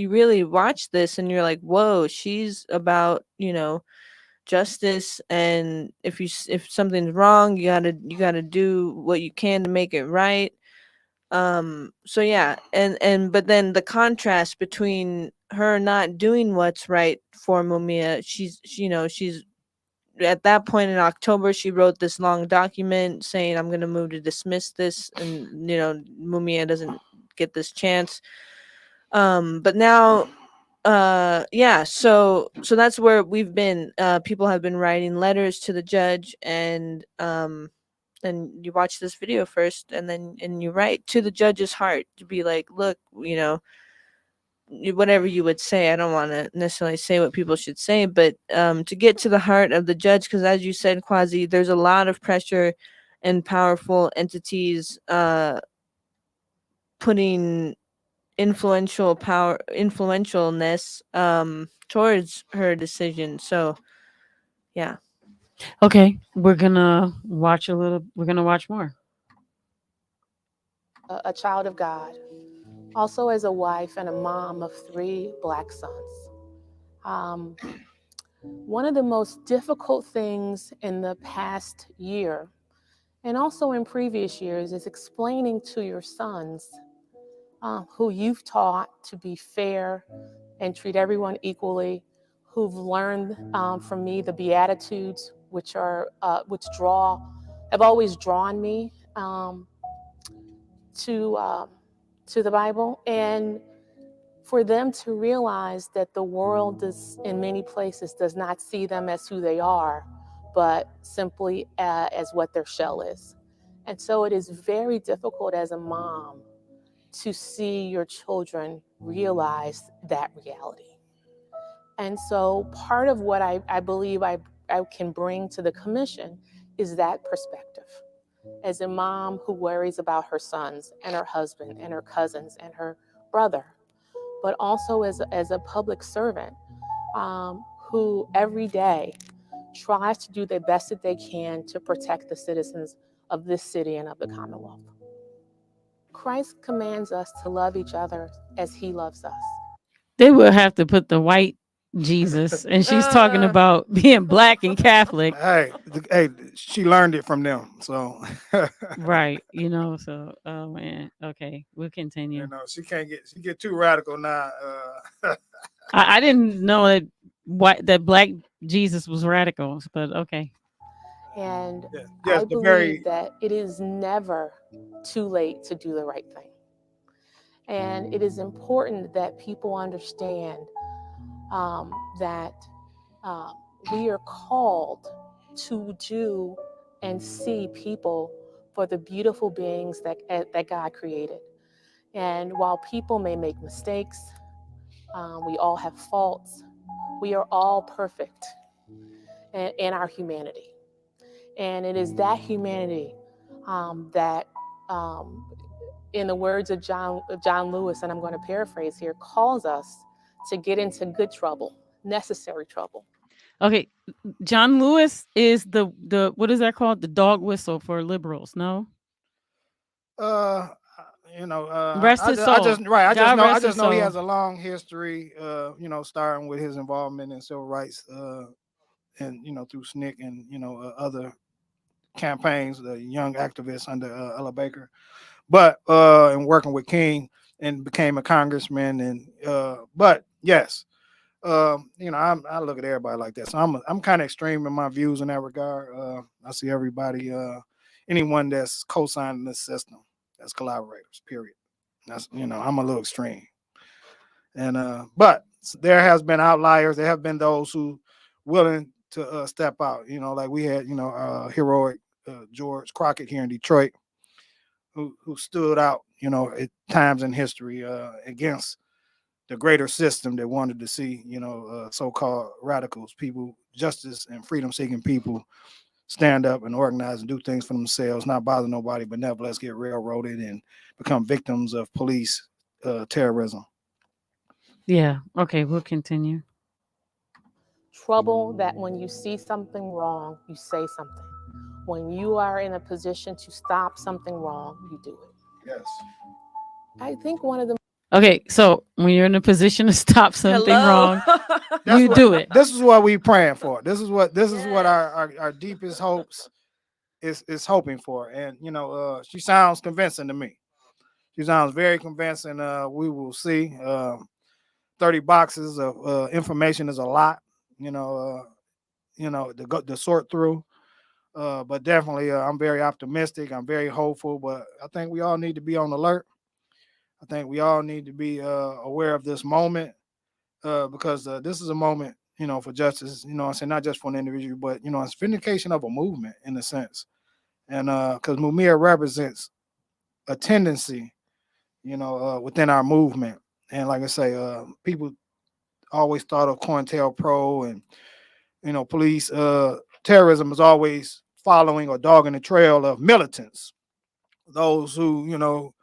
really watch this and you're like, whoa, she's about, justice, and if something's wrong, you gotta do what you can to make it right. So yeah, and but then the contrast between her not doing what's right for Mumia, she's at that point in October, she wrote this long document saying, I'm going to move to dismiss this, and Mumia doesn't get this chance. But now, yeah, so that's where we've been. People have been writing letters to the judge, and you watch this video first, and then you write to the judge's heart to be like, look, whatever you would say. I don't want to necessarily say what people should say, but to get to the heart of the judge, because as you said, Kwasi, there's a lot of pressure and powerful entities putting influentialness towards her decision. So yeah. Okay, we're gonna watch more. a child of God, also as a wife and a mom of 3 Black sons. One of the most difficult things in the past year, and also in previous years, is explaining to your sons, who you've taught to be fair and treat everyone equally, who've learned from me the Beatitudes, which have always drawn me to the Bible, and for them to realize that the world in many places does not see them as who they are, but simply as what their shell is. And so it is very difficult as a mom to see your children realize that reality. And so part of what I believe I can bring to the commission is that perspective. As a mom who worries about her sons and her husband and her cousins and her brother, but also as a public servant who every day tries to do the best that they can to protect the citizens of this city and of the Commonwealth. Christ commands us to love each other as he loves us. They will have to put the white Jesus, and she's talking about being Black and Catholic. Hey, she learned it from them. So Right, so oh man, okay, we'll continue. she get too radical now. I didn't know that Black Jesus was radical, but okay. And yes, I believe that it is never too late to do the right thing. And it is important that people understand that we are called to do and see people for the beautiful beings that God created. And while people may make mistakes, we all have faults, we are all perfect in our humanity. And it is that humanity that, in the words of John Lewis, and I'm going to paraphrase here, calls us to get into good trouble, necessary trouble. Okay, John Lewis is the what is that called? The dog whistle for liberals. No, Uh, rest his soul. God I rest his just know he soul. has a long history. Starting with his involvement in civil rights. And through SNCC and other campaigns, the young activists under Ella Baker, but and working with King and became a congressman but yes, I look at everybody like that, so I'm kind of extreme in my views in that regard. I see everybody, anyone that's co-signing this system as collaborators. Period. That's I'm a little extreme, and but there has been outliers. There have been those who willing to step out. Like we had heroic George Crockett here in Detroit, who stood out, at times in history against the greater system that wanted to see, so-called radicals, people, justice and freedom-seeking people stand up and organize and do things for themselves, not bother nobody, but nevertheless get railroaded and become victims of police terrorism. Yeah. Okay, we'll continue. Trouble that when you see something wrong, you say something. When you are in a position to stop something wrong, you do it. Yes. I think one of the Okay, so when you're in a position to stop something Hello. wrong, you do it. This is what we praying for. This is what Yes. our deepest hopes is hoping for. And she sounds convincing to me. She sounds very convincing. We will see. 30 boxes of information is a lot, to sort through. But definitely, I'm very optimistic. I'm very hopeful. But I think we all need to be on alert. I think we all need to be aware of this moment because this is a moment, for justice. I say not just for an individual, but it's vindication of a movement in a sense, and because Mumia represents a tendency, within our movement. And like I say, people always thought of COINTELPRO and police terrorism is always following or dogging the trail of militants, those who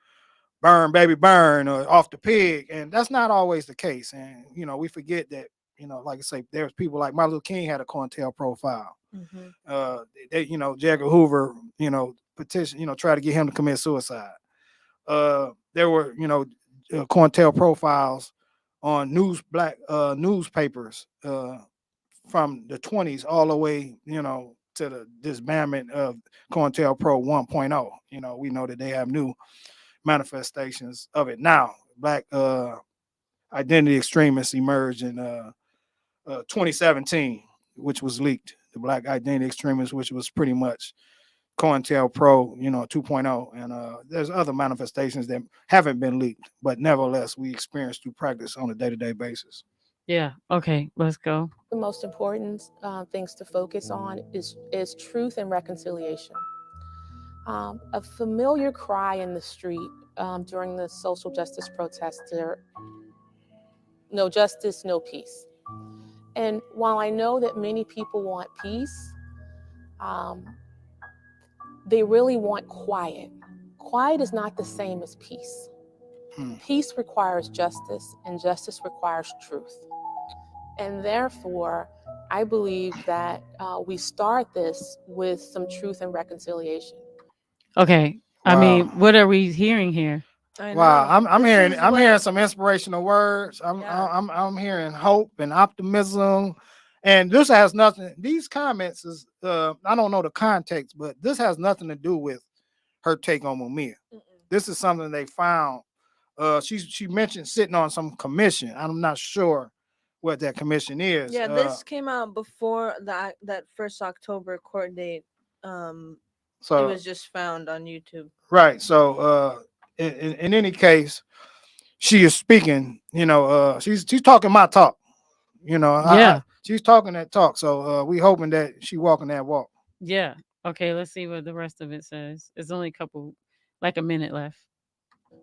burn baby burn or off the pig, and that's not always the case. And we forget that like I say, there's people like Martin Luther King had a COINTELPRO profile. They J. Edgar Hoover petition try to get him to commit suicide. There were COINTELPRO profiles on black newspapers from the 20s all the way to the disbandment of COINTELPRO 1.0. We know that they have new manifestations of it now. Black identity extremists emerged in 2017, which was leaked. The Black identity extremists, which was pretty much COINTELPRO, 2.0, and there's other manifestations that haven't been leaked, but nevertheless we experience through practice on a day-to-day basis. Yeah. Okay, let's go. The most important things to focus on is truth and reconciliation. A familiar cry in the street during the social justice protests: no justice, no peace. And while I know that many people want peace, they really want quiet. Quiet is not the same as peace. Peace requires justice, and justice requires truth. And therefore, I believe that we start this with some truth and reconciliation. Okay. I mean, what are we hearing here? Wow, I'm hearing some inspirational words. I'm hearing hope and optimism, and this has nothing. These comments is I don't know the context, but this has nothing to do with her take on Mumia. This is something they found. She mentioned sitting on some commission. I'm not sure what that commission is. Yeah, this came out before that 1st October court date. So it was just found on YouTube. Right. So in any case, she is speaking, she's talking my talk, Yeah. she's talking that talk. So we hoping that she walking that walk. Yeah. Okay, let's see what the rest of it says. It's only like a minute left.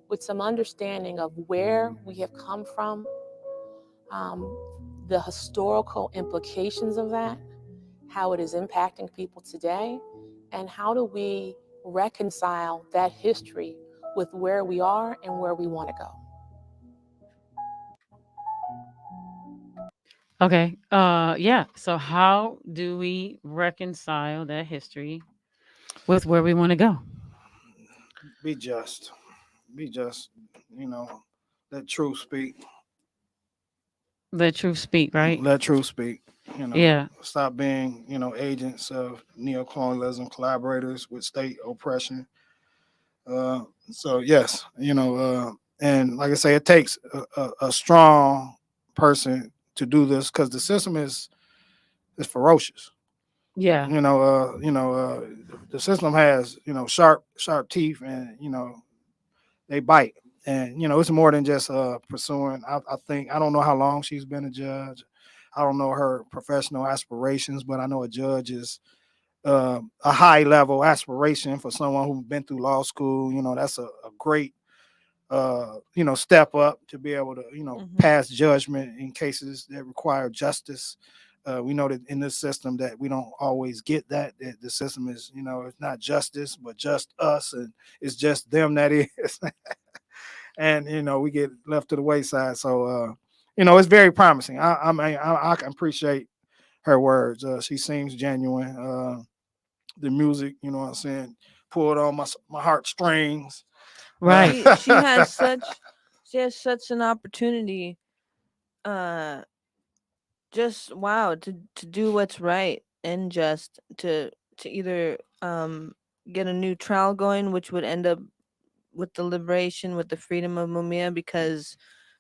With some understanding of where we have come from, the historical implications of that, how it is impacting people today, and how do we reconcile that history with where we are and where we want to go. Okay. Yeah. So how do we reconcile that history with where we want to go? Be just, let truth speak. Let truth speak, right? Let truth speak. Yeah. Stop being, agents of neocolonialism, collaborators with state oppression. So yes, and like I say, it takes a strong person to do this because the system is ferocious. Yeah. The system has sharp teeth, and they bite. And it's more than just pursuing. I think I don't know how long she's been a judge. I don't know her professional aspirations, but I know a judge is a high level aspiration for someone who's been through law school. That's a great step up to be able to pass judgment in cases that require justice. We know that in this system that we don't always get that the system is it's not justice but just us, and it's just them that is. And we get left to the wayside. So it's very promising. I can appreciate her words. She seems genuine. The music, what I'm saying, pulled on my heartstrings. Right. She has such an opportunity. Just wow, to do what's right and just to either get a new trial going, which would end up with the liberation, with the freedom of Mumia, because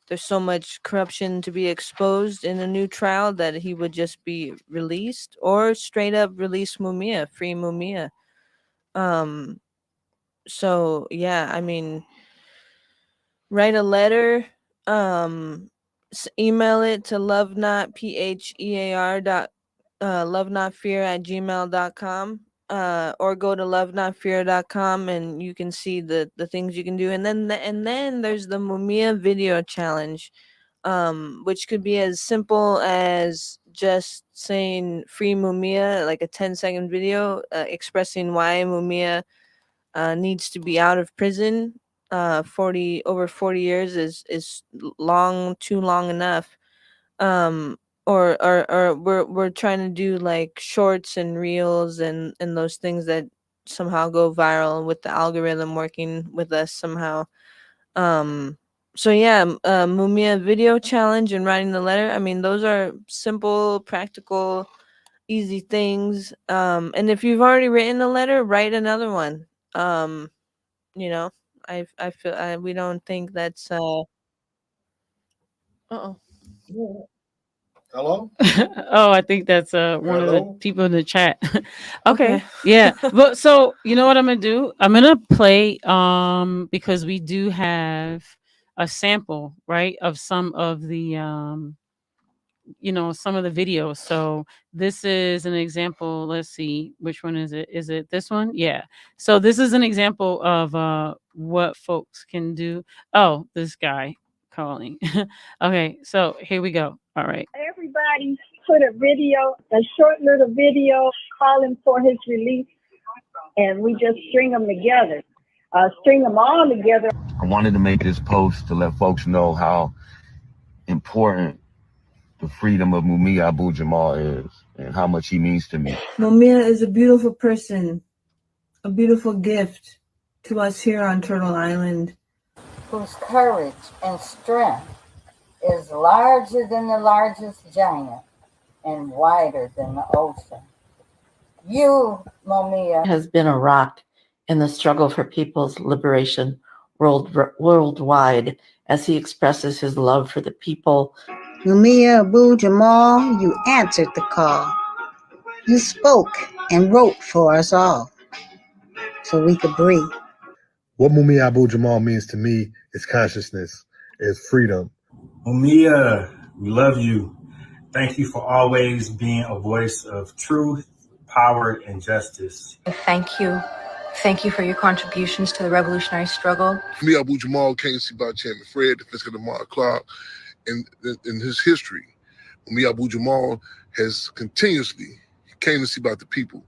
there's so much corruption to be exposed in a new trial that he would just be released, or straight up release Mumia, free Mumia. So yeah, I mean, write a letter, email it to lovenotfear@gmail.com, or go to lovenotfear.com and you can see the things you can do. And then there's the Mumia video challenge, which could be as simple as just saying free Mumia, like a 10-second video expressing why Mumia needs to be out of prison. 40 years is too long enough. Or we're trying to do like shorts and reels and those things that somehow go viral with the algorithm working with us somehow. So yeah, Mumia video challenge and writing the letter. I mean, those are simple, practical, easy things. And if you've already written a letter, write another one. I feel we don't think that's uh-oh. Hello? Oh, I think that's one of the Hello? people in the chat. Okay. Okay. Yeah. But so you know what I'm gonna do? I'm gonna play because we do have a sample, right, of some of the some of the videos. So this is an example. Let's see, which one is it? Is it this one? Yeah. So this is an example of what folks can do. Oh, this guy calling. Okay, so here we go. All right. Everybody put a short little video calling for his release, and we just string them together, string them all together. I wanted to make this post to let folks know how important the freedom of Mumia Abu-Jamal is and how much he means to me. Mumia is a beautiful person, a beautiful gift to us here on Turtle Island, whose courage and strength is larger than the largest giant and wider than the ocean. You, Mumia, has been a rock in the struggle for people's liberation worldwide as he expresses his love for the people. Mumia Abu-Jamal, you answered the call. You spoke and wrote for us all so we could breathe. What Mumia Abu-Jamal means to me is consciousness. is freedom. Mumia, we love you. Thank you for always being a voice of truth, power, and justice. Thank you. Thank you for your contributions to the revolutionary struggle. Mumia Abu-Jamal came to see about Chairman Fred, the fiscal of Mark Clark, in his history. Mumia Abu-Jamal has continuously came to see about the people.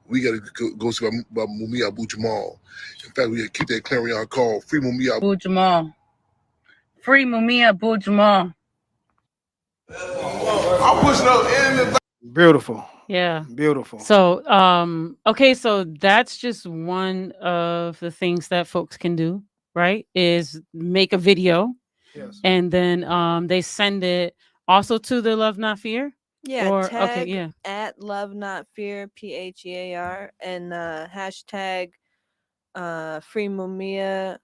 We got to go see about Mumia Abu-Jamal. In fact, we got to keep that clarion call, free Mumia Abu-Jamal. Free Mumia Abu-Jamal. I'm pushing up in the beautiful. Yeah. Beautiful. So, okay, so that's just one of the things that folks can do, right? Is make a video. Yes. And then they send it also to the Love Not Fear. Yeah, Or tag okay, yeah. at Love Not Fear, PHEAR, and hashtag free Mumia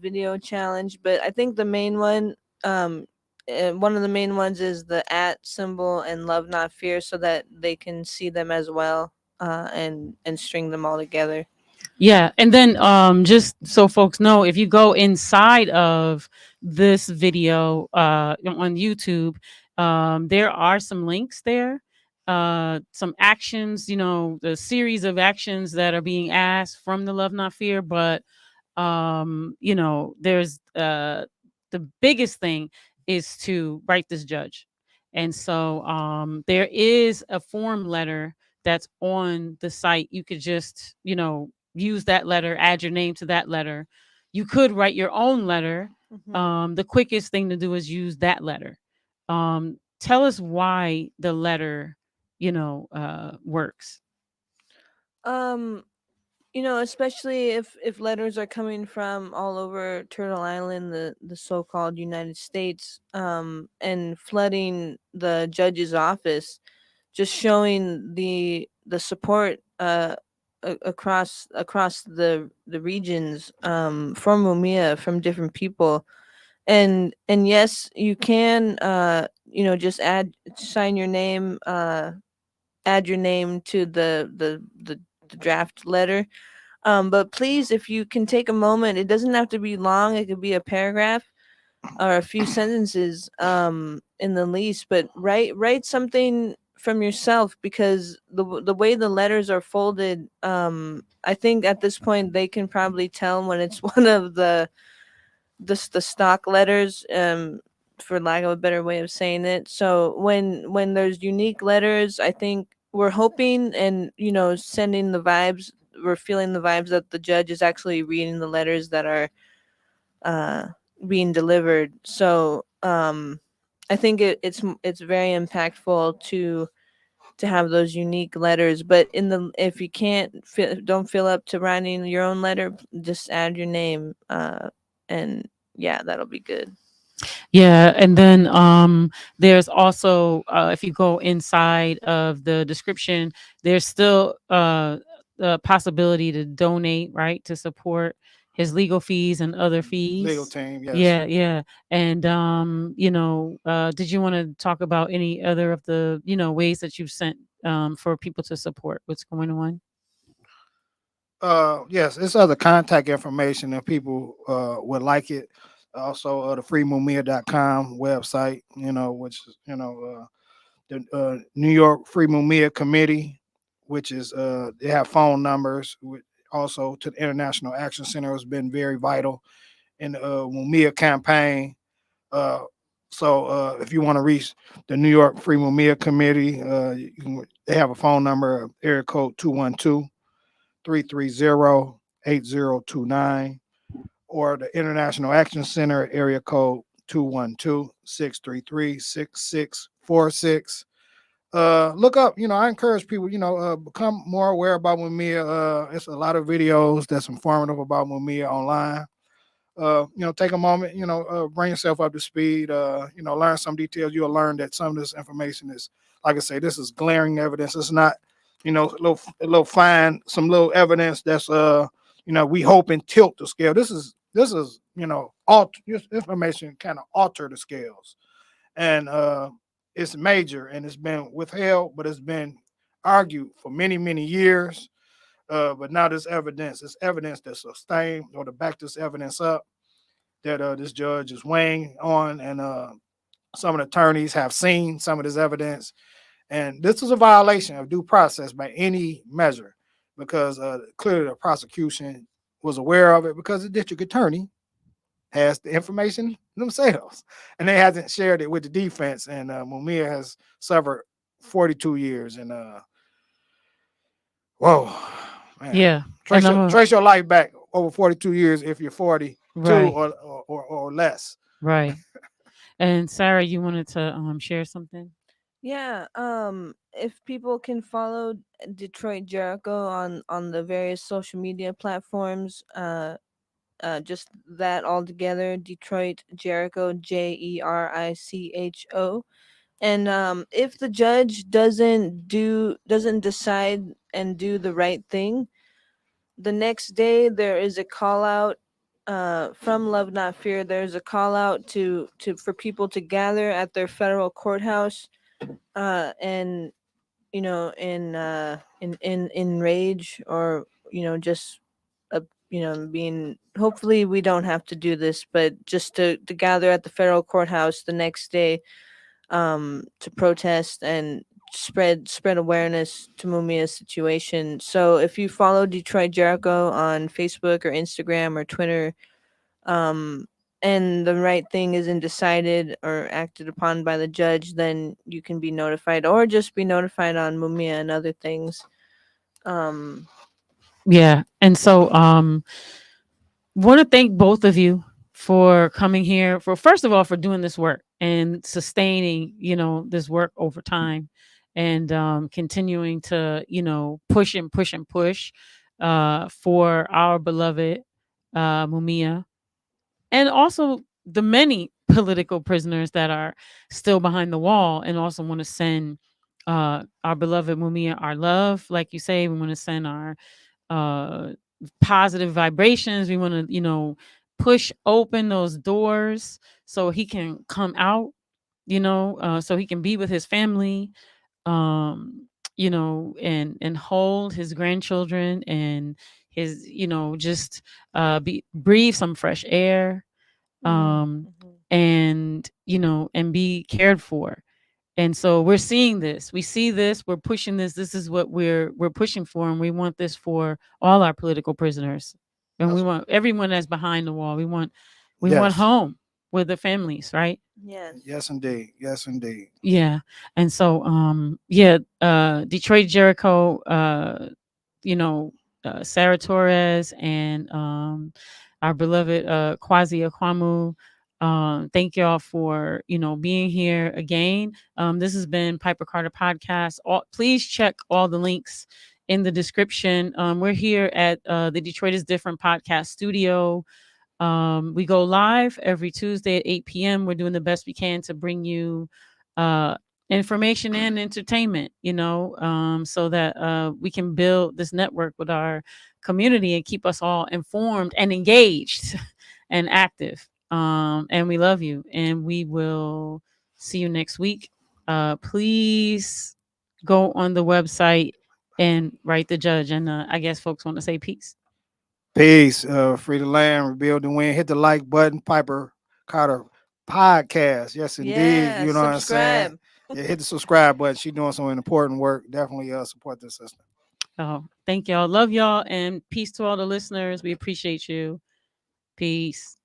video challenge. But I think the main one, one of the main ones is the at symbol and Love Not Fear, so that they can see them as well, and string them all together. Yeah, and then just so folks know, if you go inside of this video on YouTube, there are some links there, some actions, the series of actions that are being asked from the Love Not Fear, but there's the biggest thing is to write this judge. And so there is a form letter that's on the site. You could just, use that letter, add your name to that letter. You could write your own letter. The quickest thing to do is use that letter. Tell us why the letter, works. Especially if letters are coming from all over Turtle Island, the so-called United States, and flooding the judge's office, just showing the support across the regions, from Mumia, from different people. And yes, you can just sign your name, add your name to the draft letter. But please, if you can take a moment, it doesn't have to be long. It could be a paragraph or a few sentences, in the least, but write something from yourself, because the way the letters are folded, I think at this point they can probably tell when it's one of the stock letters, for lack of a better way of saying it. So when there's unique letters, I think we're hoping and sending the vibes, we're feeling the vibes that the judge is actually reading the letters that are being delivered. So I think it's very impactful to have those unique letters. But if you don't feel up to writing your own letter, just add your name, and yeah, that'll be good. Yeah, and then there's also if you go inside of the description, there's still the possibility to donate, right, to support his legal fees and other fees. Legal team, yes. Yeah. And did you want to talk about any other of the ways that you've sent for people to support what's going on? Yes, it's other contact information if people would like it. Also, the freemumia.com website, which is, the New York Free Mumia Committee, which is, they have phone numbers. Also, to the International Action Center has been very vital in the Mumia campaign. So if you want to reach the New York Free Mumia Committee, they have a phone number, area code 212-330-8029, or the International Action Center, area code 212-633-6646. Look up, I encourage people, become more aware about Mumia. It's a lot of videos that's informative about Mumia online. Take a moment, bring yourself up to speed, learn some details. You'll learn that some of this information is, like I say, this is glaring evidence. It's not, a little fine, some little evidence that's, we hope and tilt the scale. This is, this information kind of alter the scales. And it's major, and it's been withheld, but it's been argued for many, many years. But now this evidence is evidence that sustained, or to back this evidence up, that this judge is weighing on, and some of the attorneys have seen some of this evidence, and this was a violation of due process by any measure, because clearly the prosecution was aware of it, because the district attorney has the information themselves, and they hasn't shared it with the defense. And Mumia has suffered 42 years, and whoa, man. Yeah. Trace your life back over 42 years if you're 42 Right. or less. Right. And Sarah, you wanted to share something? Yeah. If people can follow Detroit Jericho on the various social media platforms, just that all together, Detroit Jericho, Jericho. And if the judge doesn't decide and do the right thing, the next day there is a call out from Love Not Fear. There's a call out to for people to gather at their federal courthouse, and in rage, or just being, hopefully we don't have to do this, but just to gather at the federal courthouse the next day, to protest and spread awareness to Mumia's situation. So if you follow Detroit Jericho on Facebook or Instagram or Twitter, and the right thing isn't decided or acted upon by the judge, then you can be notified, or just be notified on Mumia and other things. Yeah. And so want to thank both of you for coming here, for first of all for doing this work and sustaining this work over time, and continuing to push and push and push for our beloved Mumia, and also the many political prisoners that are still behind the wall, and also want to send our beloved Mumia our love. Like you say, we want to send our positive vibrations. We want to push open those doors so he can come out, so he can be with his family, and hold his grandchildren, and his just breathe some fresh air, and and be cared for. And so we see this, we're pushing this is what we're pushing for, and we want this for all our political prisoners, and we want everyone that's behind the wall. We want home with the families, right? Yes indeed. Yeah. And so Detroit Jericho, Sarah Torres, and our beloved Kwasi Akwamu, thank y'all for being here again. This has been Piper Carter Podcast. Please check all the links in the description. We're here at the Detroit is Different podcast studio. We go live every Tuesday at 8 p.m. We're doing the best we can to bring you information and entertainment, so that we can build this network with our community and keep us all informed and engaged and active. And we love you, and we will see you next week. Please go on the website and write the judge. And I guess folks want to say peace. Peace. Free the land, rebuild and win. Hit the like button. Piper Carter Podcast. Yes, indeed. Yeah, you know subscribe. what I'm saying? Yeah, hit the subscribe button. She's doing some important work. Definitely support this sister. Oh, thank y'all. Love y'all, and peace to all the listeners. We appreciate you. Peace.